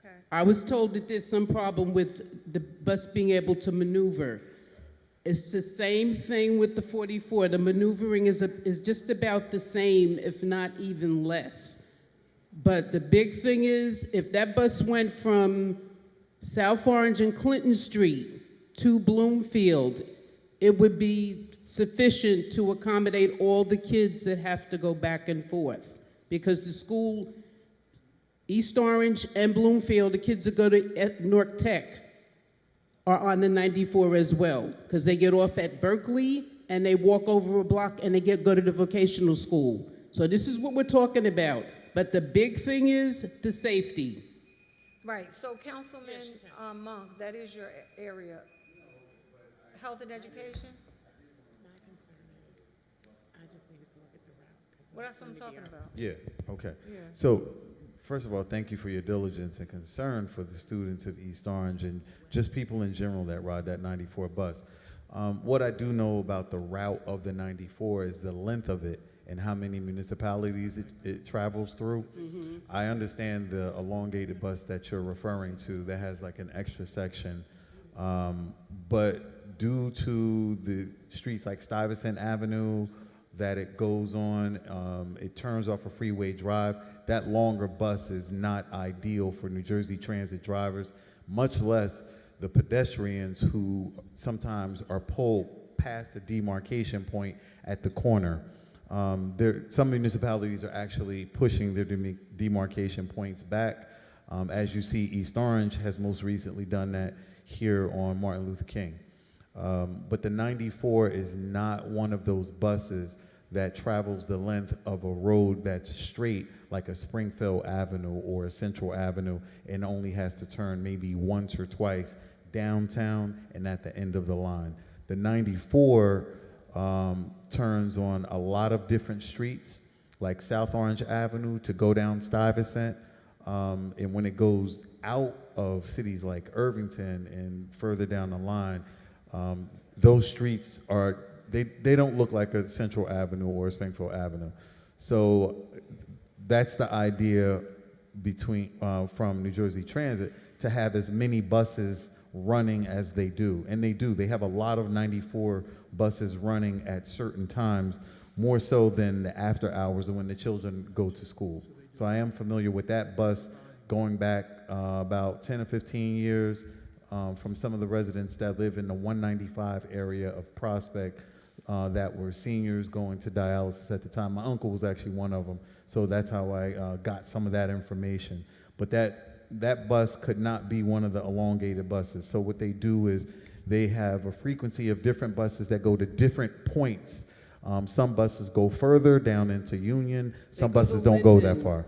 Okay. I was told that there's some problem with the bus being able to maneuver. It's the same thing with the 44. The maneuvering is just about the same, if not even less. But the big thing is, if that bus went from South Orange and Clinton Street to Bloomfield, it would be sufficient to accommodate all the kids that have to go back and forth. Because the school, East Orange and Bloomfield, the kids that go to North Tech are on the 94 as well, because they get off at Berkeley and they walk over a block and they go to the vocational school. So this is what we're talking about. But the big thing is the safety. Right, so Councilman Monk, that is your area. Health and education? My concern is, I just needed to look at the route. Well, that's what I'm talking about. Yeah, okay. Yeah. So, first of all, thank you for your diligence and concern for the students of East Orange and just people in general that ride that 94 bus. What I do know about the route of the 94 is the length of it and how many municipalities it travels through. Mm-hmm. I understand the elongated bus that you're referring to that has like an extra section, but due to the streets like Stuyvesant Avenue that it goes on, it turns off a freeway drive, that longer bus is not ideal for New Jersey Transit drivers, much less the pedestrians who sometimes are pulled past the demarcation point at the corner. Some municipalities are actually pushing their demarcation points back. As you see, East Orange has most recently done that here on Martin Luther King. But the 94 is not one of those buses that travels the length of a road that's straight like a Springfield Avenue or a Central Avenue and only has to turn maybe once or twice downtown and at the end of the line. The 94 turns on a lot of different streets like South Orange Avenue to go down Stuyvesant. And when it goes out of cities like Irvington and further down the line, those streets are, they don't look like a Central Avenue or a Springfield Avenue. So that's the idea between, from New Jersey Transit to have as many buses running as they do. And they do. They have a lot of 94 buses running at certain times, more so than the after hours or when the children go to school. So I am familiar with that bus going back about 10 or 15 years from some of the residents that live in the 195 area of Prospect that were seniors going to dialysis at the time. My uncle was actually one of them, so that's how I got some of that information. But that bus could not be one of the elongated buses. So what they do is they have a frequency of different buses that go to different points. Some buses go further down into Union. Some buses don't go that far.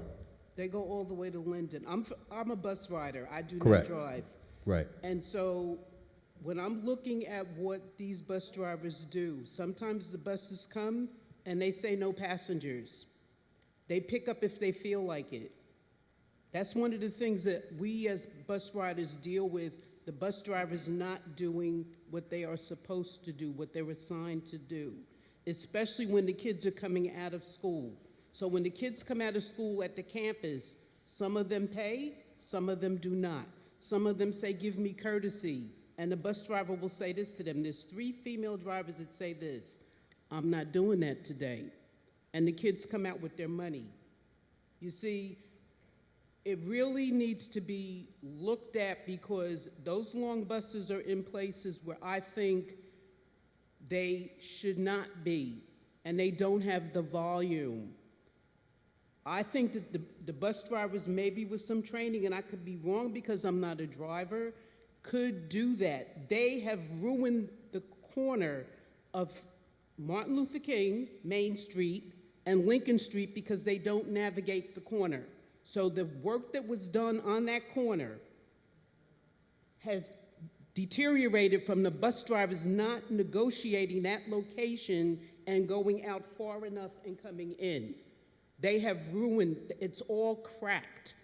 They go all the way to Linden. I'm a bus rider. I do Correct. not drive. Right. And so when I'm looking at what these bus drivers do, sometimes the buses come and they say no passengers. They pick up if they feel like it. That's one of the things that we as bus riders deal with, the bus drivers not doing what they are supposed to do, what they're assigned to do, especially when the kids are coming out of school. So when the kids come out of school at the campus, some of them pay, some of them do not. Some of them say, give me courtesy. And the bus driver will say this to them. There's 3 female drivers that say this, I'm not doing that today. And the kids come out with their money. You see, it really needs to be looked at because those long buses are in places where I think they should not be, and they don't have the volume. I think that the bus drivers, maybe with some training, and I could be wrong because I'm not a driver, could do that. They have ruined the corner of Martin Luther King, Main Street, and Lincoln Street because they don't navigate the corner. So the work that was done on that corner has deteriorated from the bus drivers not negotiating that location and going out far enough and coming in. They have ruined, it's all cracked.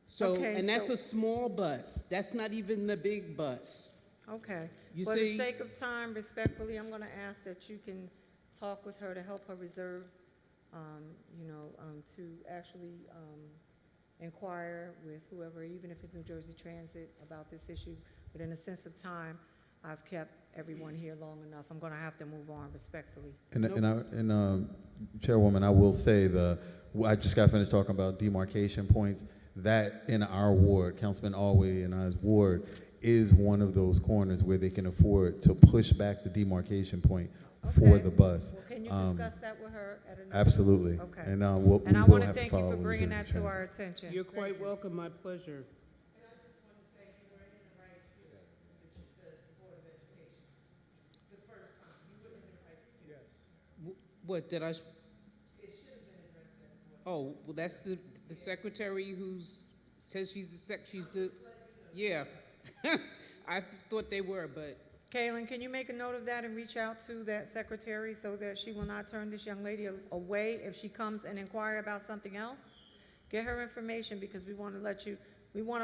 So, Okay, and that's so- a small bus. That's not even the big bus. Okay. You For see- the sake of time, respectfully, I'm going to ask that you can talk with her to help her reserve, to actually inquire with whoever, even if it's New Jersey Transit, about this issue. But in a sense of time, I've kept everyone here long enough. I'm going to have to move on respectfully. And Chairwoman, I will say I just got finished talking about demarcation points. That in our ward, Councilman Alway and I's ward, is one of those corners where they can afford to push back the demarcation point for Okay. the bus. Well, can you discuss that with her at another? Absolutely. Okay. And we And I will want to have to thank you follow for New bringing Jersey that to Transit. our attention. You're quite welcome, my pleasure. What, did I? Oh, well, that's the secretary says she's yeah. I thought they were, but Kaylin, can you make a note of that and reach out to that secretary so that she will not turn this young lady away if she comes and inquire about something else? Get her information because we want to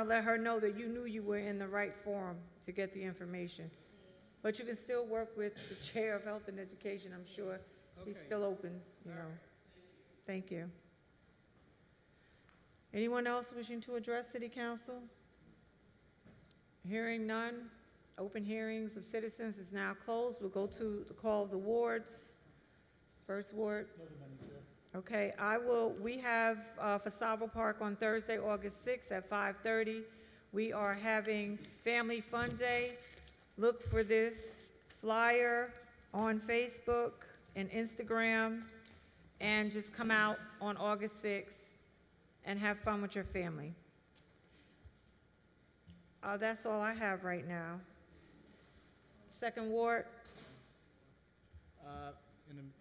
let her know that you knew you were in the right forum to get the information. But you can still work with the chair of health and education, I'm sure. He's still open, Thank you. Anyone else wishing to address City Council? Hearing none. Open hearings of citizens is now closed. We'll go to the call of the wards. First ward. Okay, we have for Salvo Park on Thursday, August 6th at 5:30. We are having Family Fun Day. Look for this flyer on Facebook and Instagram, and just come out on August 6th and have fun with your family. That's all I have right now. Second Ward,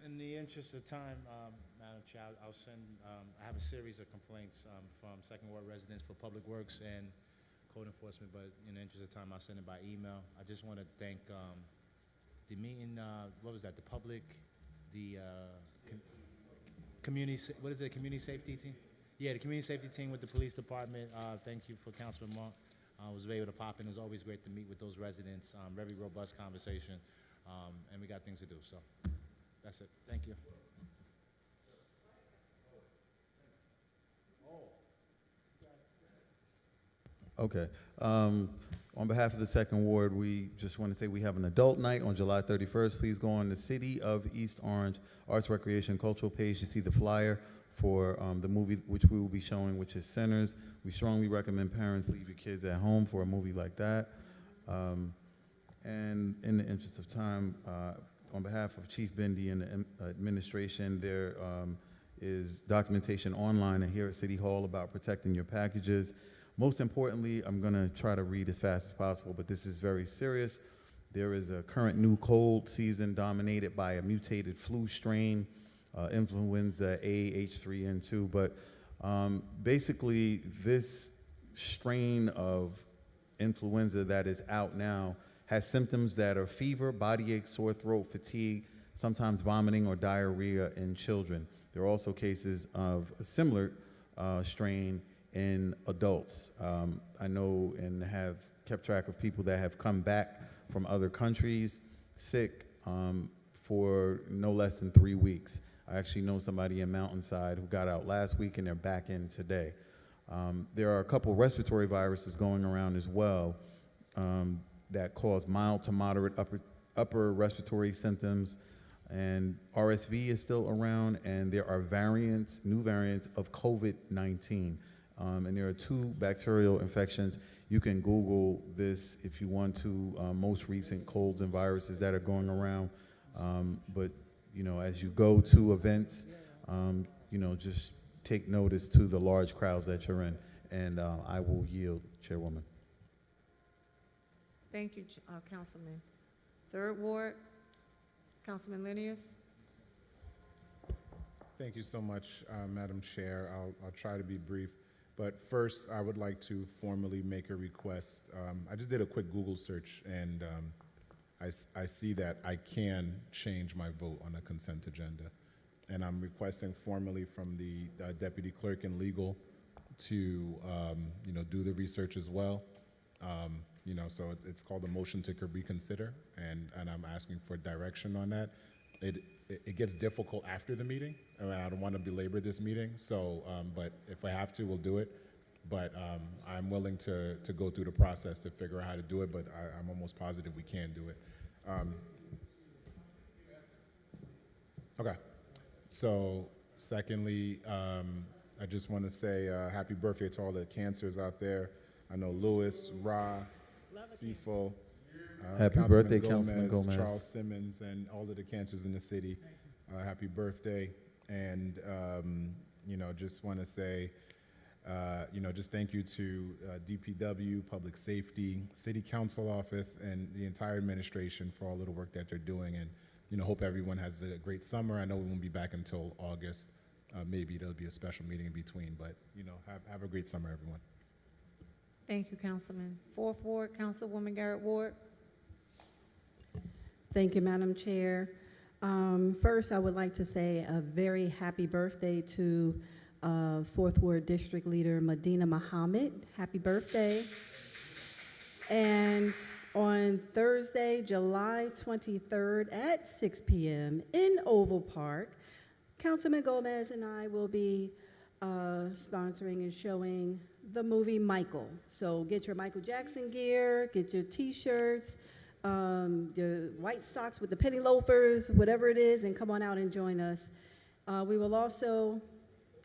In the interest of time, Madam Chair, I'll send, I have a series of complaints from Second Ward residents for Public Works and Code Enforcement, but in the interest of time, I'll send it by email. I just want to thank the meeting, what was that, the public, the community, what is it, community safety team? Yeah, the community safety team with the police department. Thank you for Councilman Monk. I was able to pop in. It was always great to meet with those residents. Very robust conversation, and we got things to do, so that's it. Thank you. Okay. On behalf of the Second Ward, we just want to say we have an adult night on July 31st. Please go on the City of East Orange Arts, Recreation, Cultural page to see the flyer for the movie which we will be showing, which is Sinners. We strongly recommend parents leave your kids at home for a movie like that. And in the interest of time, on behalf of Chief Bindi and the administration, there is documentation online and here at City Hall about protecting your packages. Most importantly, I'm going to try to read as fast as possible, but this is very serious. There is a current new cold season dominated by a mutated flu strain, influenza A H3N2. But basically, this strain of influenza that is out now has symptoms that are fever, body ache, sore throat, fatigue, sometimes vomiting or diarrhea in children. There are also cases of a similar strain in adults. I know and have kept track of people that have come back from other countries sick for no less than 3 weeks. I actually know somebody in Mountainside who got out last week and they're back in today. There are a couple respiratory viruses going around as well that cause mild to moderate upper respiratory symptoms, and RSV is still around, and there are variants, new variants of COVID-19. And there are 2 bacterial infections. You can Google this if you want to, most recent colds and viruses that are going around. But, you know, as you go to events, you know, just take notice to the large crowds that you're in. And I will yield, Chairwoman. thank you, Councilman. Third Ward, Councilman Linius. Thank you so much, Madam Chair. I'll try to be brief. But first, I would like to formally make a request. I just did a quick Google search, and I see that I can change my vote on a consent agenda. And I'm requesting formally from the Deputy Clerk in Legal to, you know, do the research as well. You know, so it's called a motion to reconsider, and I'm asking for direction on that. It gets difficult after the meeting. I mean, I don't want to belabor this meeting, so, but if I have to, we'll do it. But I'm willing to go through the process to figure out how to do it, but I'm almost positive we can do it. Okay. So, secondly, I just want to say happy birthday to all the cancers out there. I know Lewis, Ra, Sifo, Happy Councilman birthday, Councilman Gomez. Charles Simmons, and all of the cancers in the city. Happy birthday. And, you know, just want to say, you know, just thank you to DPW, Public Safety, City Council Office, and the entire administration for all of the work that they're doing. And, you know, hope everyone has a great summer. I know we won't be back until August. Maybe there'll be a special meeting in between, but, you know, have a great summer, everyone. Thank you, Councilman. Fourth Ward, Councilwoman Garrett Ward. Thank you, Madam Chair. First, I would like to say a very happy birthday to Fourth Ward District Leader Medina Muhammad. Happy birthday. And on Thursday, July 23rd at 6 p.m. in Oval Park, Councilman Gomez and I will be sponsoring and showing the movie Michael. So get your Michael Jackson gear, get your t-shirts, your white socks with the penny loafers, whatever it is, and come on out and join us. We will also,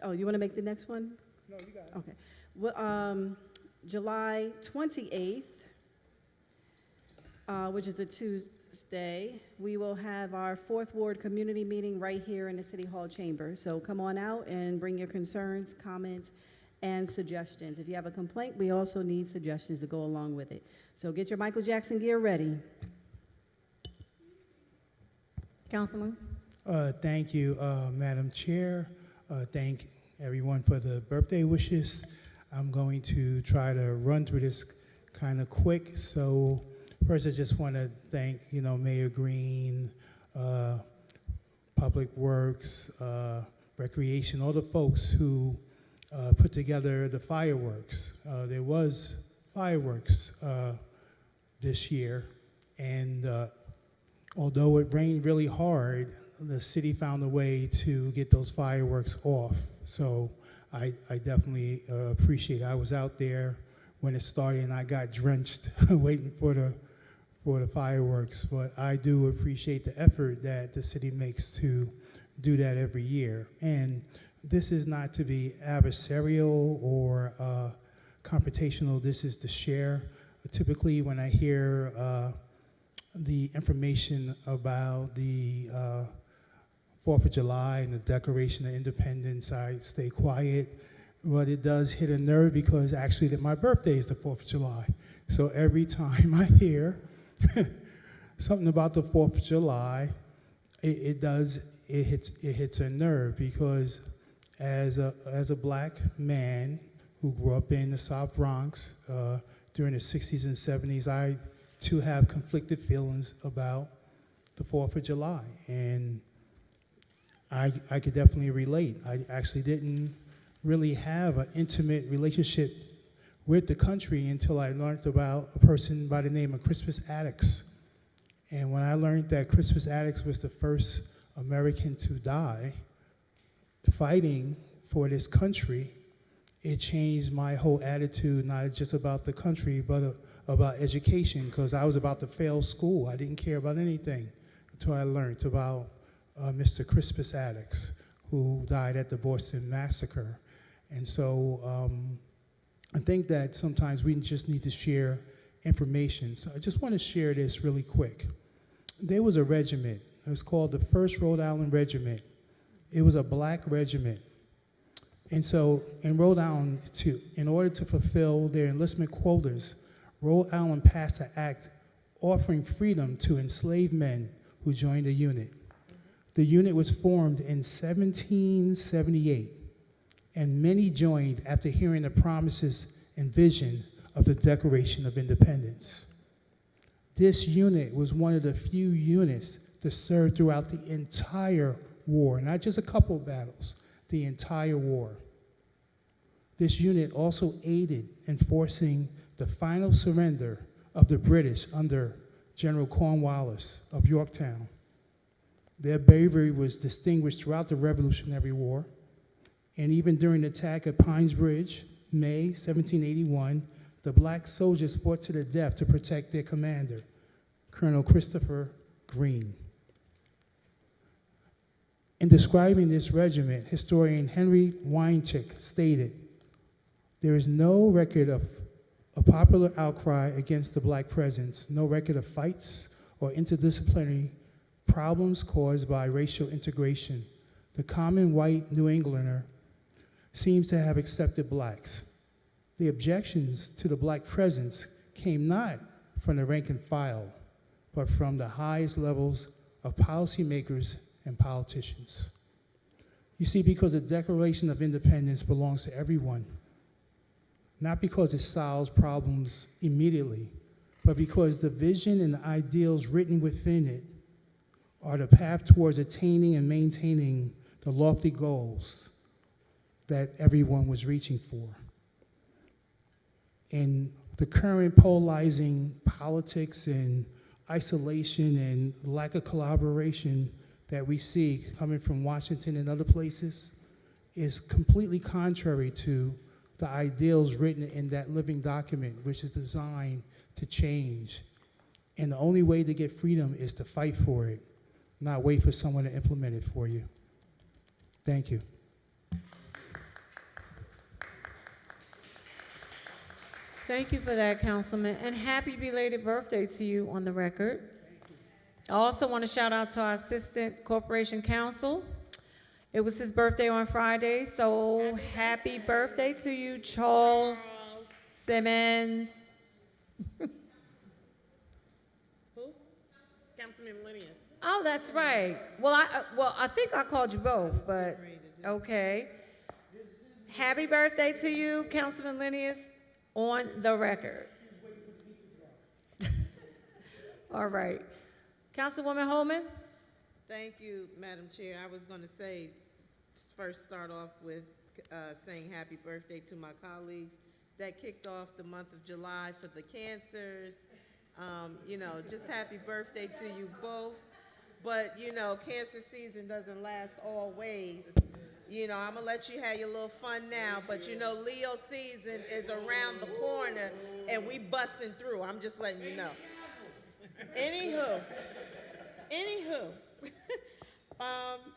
oh, you want to make the next one? No, you got it. Okay. Well, July 28th, which is a Tuesday, Day, we will have our Fourth Ward Community Meeting right here in the City Hall chamber. So come on out and bring your concerns, comments, and suggestions. If you have a complaint, we also need suggestions to go along with it. So get your Michael Jackson gear ready. Councilman? Thank you, Madam Chair. Thank everyone for the birthday wishes. I'm going to try to run through this kind of quick. So first, I just want to thank, Mayor Green, Public Works, Recreation, all the folks who put together the fireworks. There was fireworks this year, and although it rained really hard, the city found a way to get those fireworks off. So I definitely appreciate it. I was out there when it started, and I got drenched waiting for the fireworks. But I do appreciate the effort that the city makes to do that every year. And this is not to be adversarial or confrontational. This is to share. Typically, when I hear the information about the 4th of July and the Declaration of Independence, I stay quiet. But it does hit a nerve because actually my birthday is the 4th of July. So every time I hear something about the 4th of July, it hits a nerve, because as a black man who grew up in the South Bronx during the 60s and 70s, I too have conflicted feelings about the 4th of July. And I could definitely relate. I actually didn't really have an intimate relationship with the country until I learned about a person by the name of Crispus Attucks. And when I learned that Crispus Attucks was the first American to die fighting for this country, it changed my whole attitude, not just about the country, but about education, because I was about to fail school. I didn't care about anything until I learned about Mr. Crispus Attucks, who died at the Boston Massacre. And so I think that sometimes we just need to share information. So I just want to share this really quick. There was a regiment. It was called the 1st Rhode Island Regiment. It was a black regiment. And so in Rhode Island, in order to fulfill their enlistment quotas, Rhode Island passed an act offering freedom to enslaved men who joined the unit. The unit was formed in 1778, and many joined after hearing the promises and vision of the Declaration of Independence. This unit was one of the few units to serve throughout the entire war, not just a couple battles, the entire war. This unit also aided in forcing the final surrender of the British under General Cornwallis of Yorktown. Their bravery was distinguished throughout the Revolutionary War, and even during the attack at Pines Bridge, May 1781, the black soldiers fought to the death to protect their commander, Colonel Christopher Green. In describing this regiment, historian Henry Weinchick stated, "There is no record of a popular outcry against the black presence, no record of fights or interdisciplinary problems caused by racial integration. The common white New Englander seems to have accepted blacks. The objections to the black presence came not from the rank and file, but from the highest levels of policymakers and politicians." You see, because the Declaration of Independence belongs to everyone, not because it solves problems immediately, but because the vision and the ideals written within it are the path towards attaining and maintaining the lofty goals that everyone was reaching for. In the current polarizing politics and isolation and lack of collaboration that we see coming from Washington and other places is completely contrary to the ideals written in that living document, which is designed to change. And the only way to get freedom is to fight for it, not wait for someone to implement it for you. Thank you. Thank you for that, Councilman, and happy belated birthday to you on the record. I also want to shout out to our Assistant Corporation Counsel. It was his birthday on Friday, so happy birthday to you, Charles Simmons. Who? Councilman Linius. Oh, that's right. Well, I think I called you both, but okay. Happy birthday to you, Councilman Linius, on the record. All right. Councilwoman Holman? Thank you, Madam Chair. I was going to say, first start off with saying happy birthday to my colleagues that kicked off the month of July for the cancers. Just happy birthday to you both. But, cancer season doesn't last always. I'm going to let you have your little fun now, but Leo season is around the corner and we busting through. I'm just letting you know. Anywho,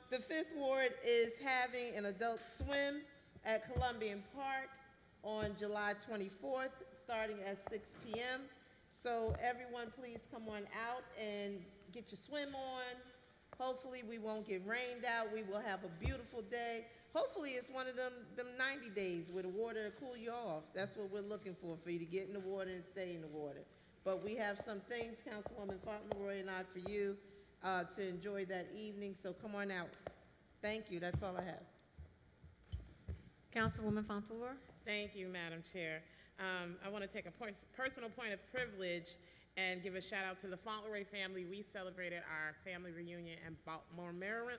the Fifth Ward is having an adult swim at Columbian Park on July 24th, starting at 6 p.m. So everyone, please come on out and get your swim on. Hopefully we won't get rained out. We will have a beautiful day. Hopefully it's one of them 90 days where the water will cool you off. That's what we're looking for you to get in the water and stay in the water. But we have some things, Councilwoman Fauntleroy and I, for you to enjoy that evening, so come on out. Thank you, that's all I have. Councilwoman Fauntleroy? Thank you, Madam Chair. I want to take a personal point of privilege and give a shout out to the Fauntleroy family. We celebrated our family reunion in Baltimore, Maryland,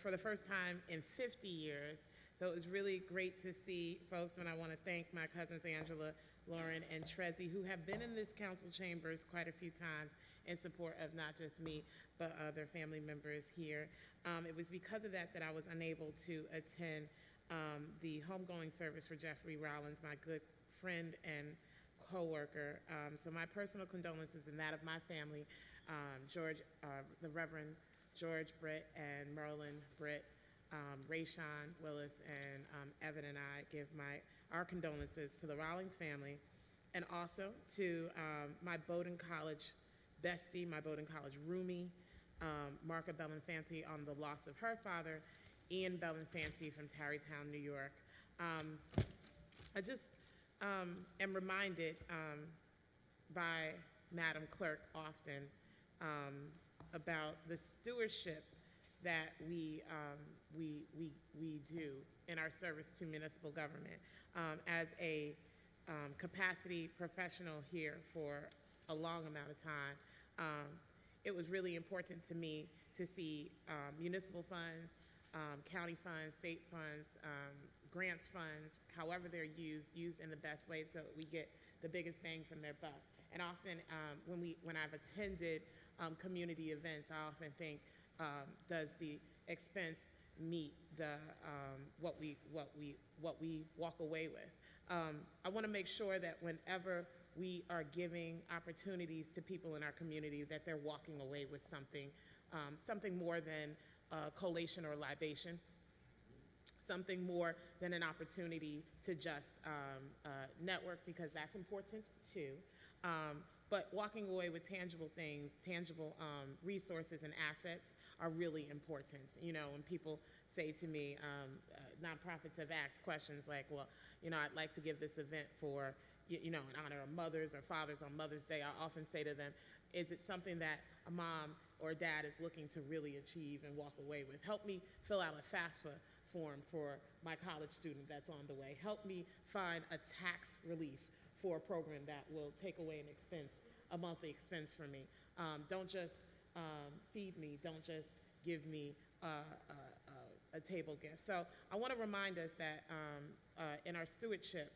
for the first time in 50 years. So it was really great to see folks, and I want to thank my cousins Angela, Lauren, and Trezzy, who have been in this council chambers quite a few times in support of not just me, but other family members here. It was because of that I was unable to attend the homegoing service for Jeffrey Rollins, my good friend and co-worker. So my personal condolences and that of my family, the Reverend George Britt and Merlin Britt, Rayshawn Willis, and Evan and I give our condolences to the Rollins family, and also to my Bowdoin College bestie, my Bowdoin College roomie, Marka Belinfanti, on the loss of her father, Ian Belinfanti from Tarrytown, New York. I just am reminded by Madam Clerk often about the stewardship that we do in our service to municipal government. As a capacity professional here for a long amount of time, it was really important to me to see municipal funds, county funds, state funds, grants funds, however they're used in the best way so that we get the biggest bang from their buck. And often when I've attended community events, I often think, does the expense meet the what we walk away with? I want to make sure that whenever we are giving opportunities to people in our community, that they're walking away with something more than collation or libation, something more than an opportunity to just network, because that's important too. But walking away with tangible things, tangible resources and assets are really important. When people say to me, nonprofits have asked questions like, well, I'd like to give this event for, in honor of mothers or fathers on Mother's Day. I often say to them, is it something that a mom or dad is looking to really achieve and walk away with? Help me fill out a FAFSA form for my college student that's on the way. Help me find a tax relief for a program that will take away a monthly expense for me. Don't just feed me, don't just give me a table gift. So I want to remind us that in our stewardship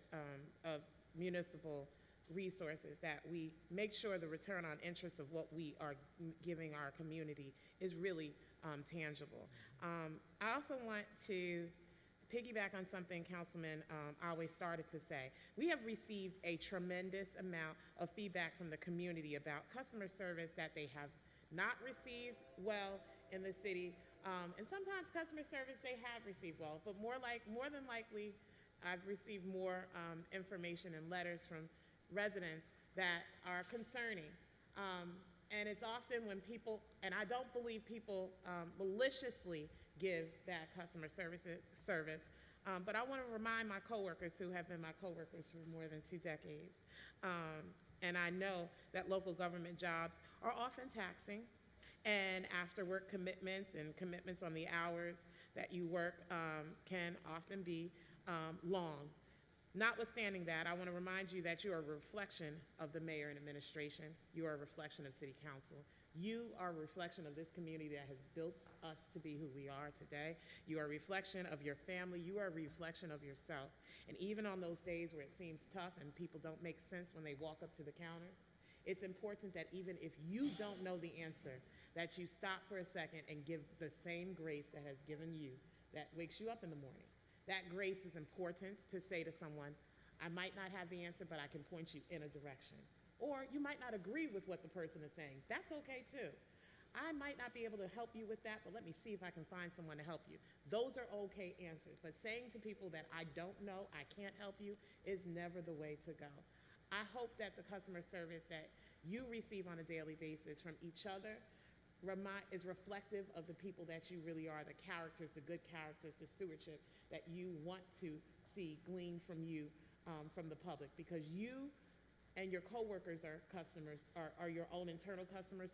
of municipal resources, that we make sure the return on interest of what we are giving our community is really tangible. I also want to piggyback on something Councilman always started to say. We have received a tremendous amount of feedback from the community about customer service that they have not received well in the city, and sometimes customer service they have received well, but more than likely, I've received more information and letters from residents that are concerning. And it's often when people, and I don't believe people maliciously give bad customer service, but I want to remind my coworkers who have been my coworkers for more than 2 decades, and I know that local government jobs are often taxing, and after-work commitments and commitments on the hours that you work can often be long. Notwithstanding that, I want to remind you that you are a reflection of the mayor and administration. You are a reflection of city council. You are a reflection of this community that has built us to be who we are today. You are a reflection of your family. You are a reflection of yourself. And even on those days where it seems tough and people don't make sense when they walk up to the counter, it's important that even if you don't know the answer, that you stop for a second and give the same grace that has given you, that wakes you up in the morning. That grace is important to say to someone, I might not have the answer, but I can point you in a direction. Or you might not agree with what the person is saying. That's okay too. I might not be able to help you with that, but let me see if I can find someone to help you. Those are okay answers, but saying to people that I don't know, I can't help you, is never the way to go. I hope that the customer service that you receive on a daily basis from each other is reflective of the people that you really are, the characters, the good characters, the stewardship that you want to see glean from you, from the public, because you and your coworkers are customers, are your own internal customers,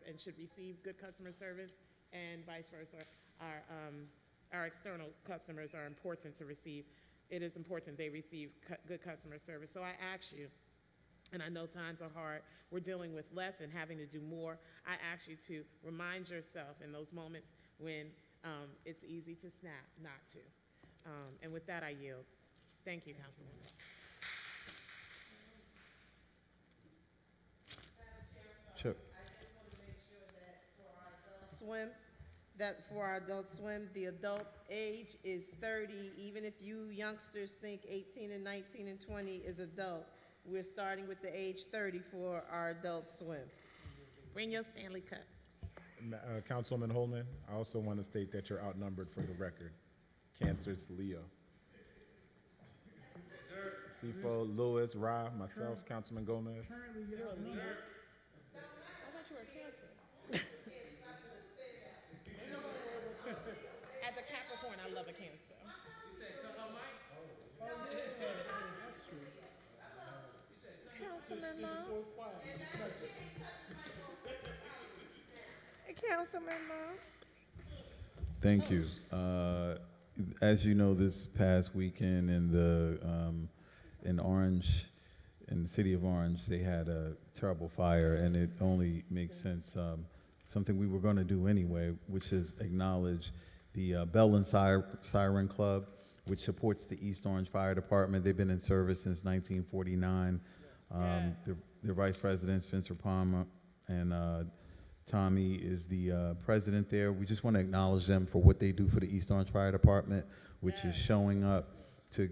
and should receive good customer service, and vice versa. Our external customers are important to receive. It is important they receive good customer service. So I ask you, and I know times are hard, we're dealing with less and having to do more. I ask you to remind yourself in those moments when it's easy to snap, not to. And with that, I yield. Thank you, Councilwoman. Chip. For our adult swim, the adult age is 30. Even if you youngsters think 18 and 19 and 20 is adult, we're starting with the age 30 for our adult swim. Bring your Stanley Cup. Councilwoman Holman, I also want to state that you're outnumbered for the record. Cancer's Leo. Sifo, Lewis, Ra, myself, Councilman Gomez. Currently, you're a Leo. I thought you were a Cancer. As a Capricorn, I love a Cancer. You said Councilman Mo? Councilman Mo? Thank you. As you know, this past weekend in Orange, in the city of Orange, they had a terrible fire, and it only makes sense, something we were going to do anyway, which is acknowledge the Bell and Siren Club, which supports the East Orange Fire Department. They've been in service since 1949. Their vice president, Spencer Palmer, and Tommy is the president there. We just want to acknowledge them for what they do for the East Orange Fire Department, which is showing up to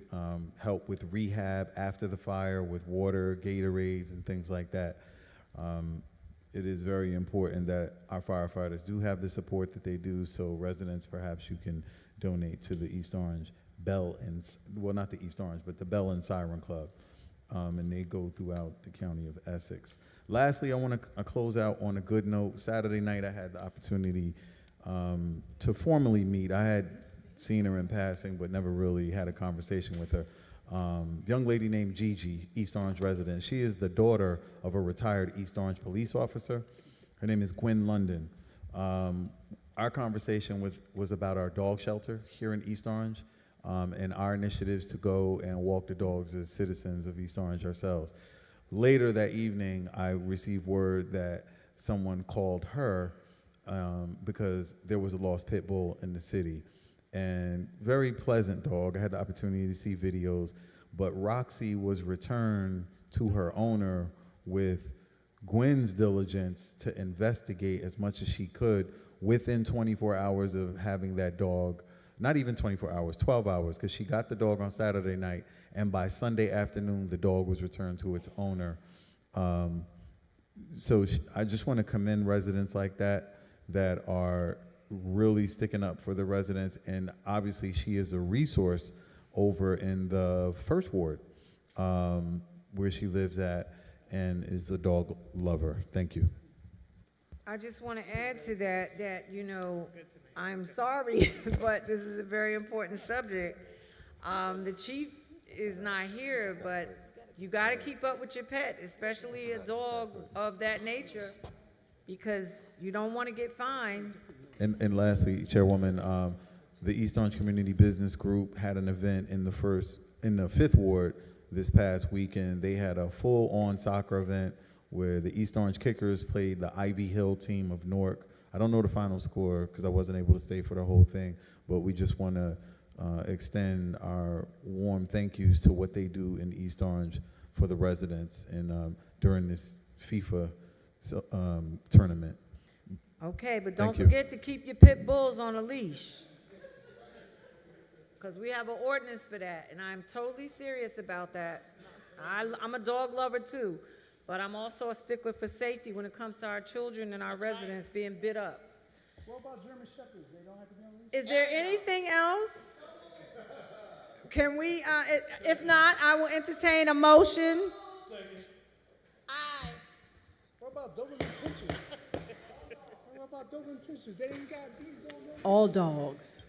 help with rehab after the fire, with water, Gatorades, and things like that. It is very important that our firefighters do have the support that they do, so residents, perhaps you can donate to the East Orange Bell and, well, not the East Orange, but the Bell and Siren Club, and they go throughout the county of Essex. Lastly, I want to close out on a good note. Saturday night, I had the opportunity to formally meet. I had seen her in passing, but never really had a conversation with her. Young lady named Gigi, East Orange resident. She is the daughter of a retired East Orange police officer. Her name is Gwen London. Our conversation was about our dog shelter here in East Orange, and our initiatives to go and walk the dogs as citizens of East Orange ourselves. Later that evening, I received word that someone called her because there was a lost pit bull in the city. And very pleasant dog. I had the opportunity to see videos, but Roxy was returned to her owner with Gwen's diligence to investigate as much as she could within 24 hours of having that dog. Not even 24 hours, 12 hours, because she got the dog on Saturday night, and by Sunday afternoon, the dog was returned to its owner. I just want to commend residents like that are really sticking up for the residents, and obviously she is a resource over in the First Ward where she lives at, and is a dog lover. Thank you. I just want to add to that, you know, I'm sorry, but this is a very important subject. The chief is not here, but you got to keep up with your pet, especially a dog of that nature, because you don't want to get fined. And lastly, Chairwoman, the East Orange Community Business Group had an event in the 5th Ward this past weekend. They had a full-on soccer event where the East Orange Kickers played the Ivy Hill team of Newark. I don't know the final score because I wasn't able to stay for the whole thing, but we just want to extend our warm thank yous to what they do in East Orange for the residents and during this FIFA tournament. Okay, but don't Thank you. forget to keep your pit bulls on a leash, because we have an ordinance for that, and I'm totally serious about that. I'm a dog lover too, but I'm also a stickler for safety when it comes to our children and our residents being bit up. What about German Shepherds? They don't have to be on leash? Is there anything else? Can we, if not, I will entertain a motion. What about Doberman Pinschers? What about Doberman Pinschers? They ain't got bees on them. All dogs.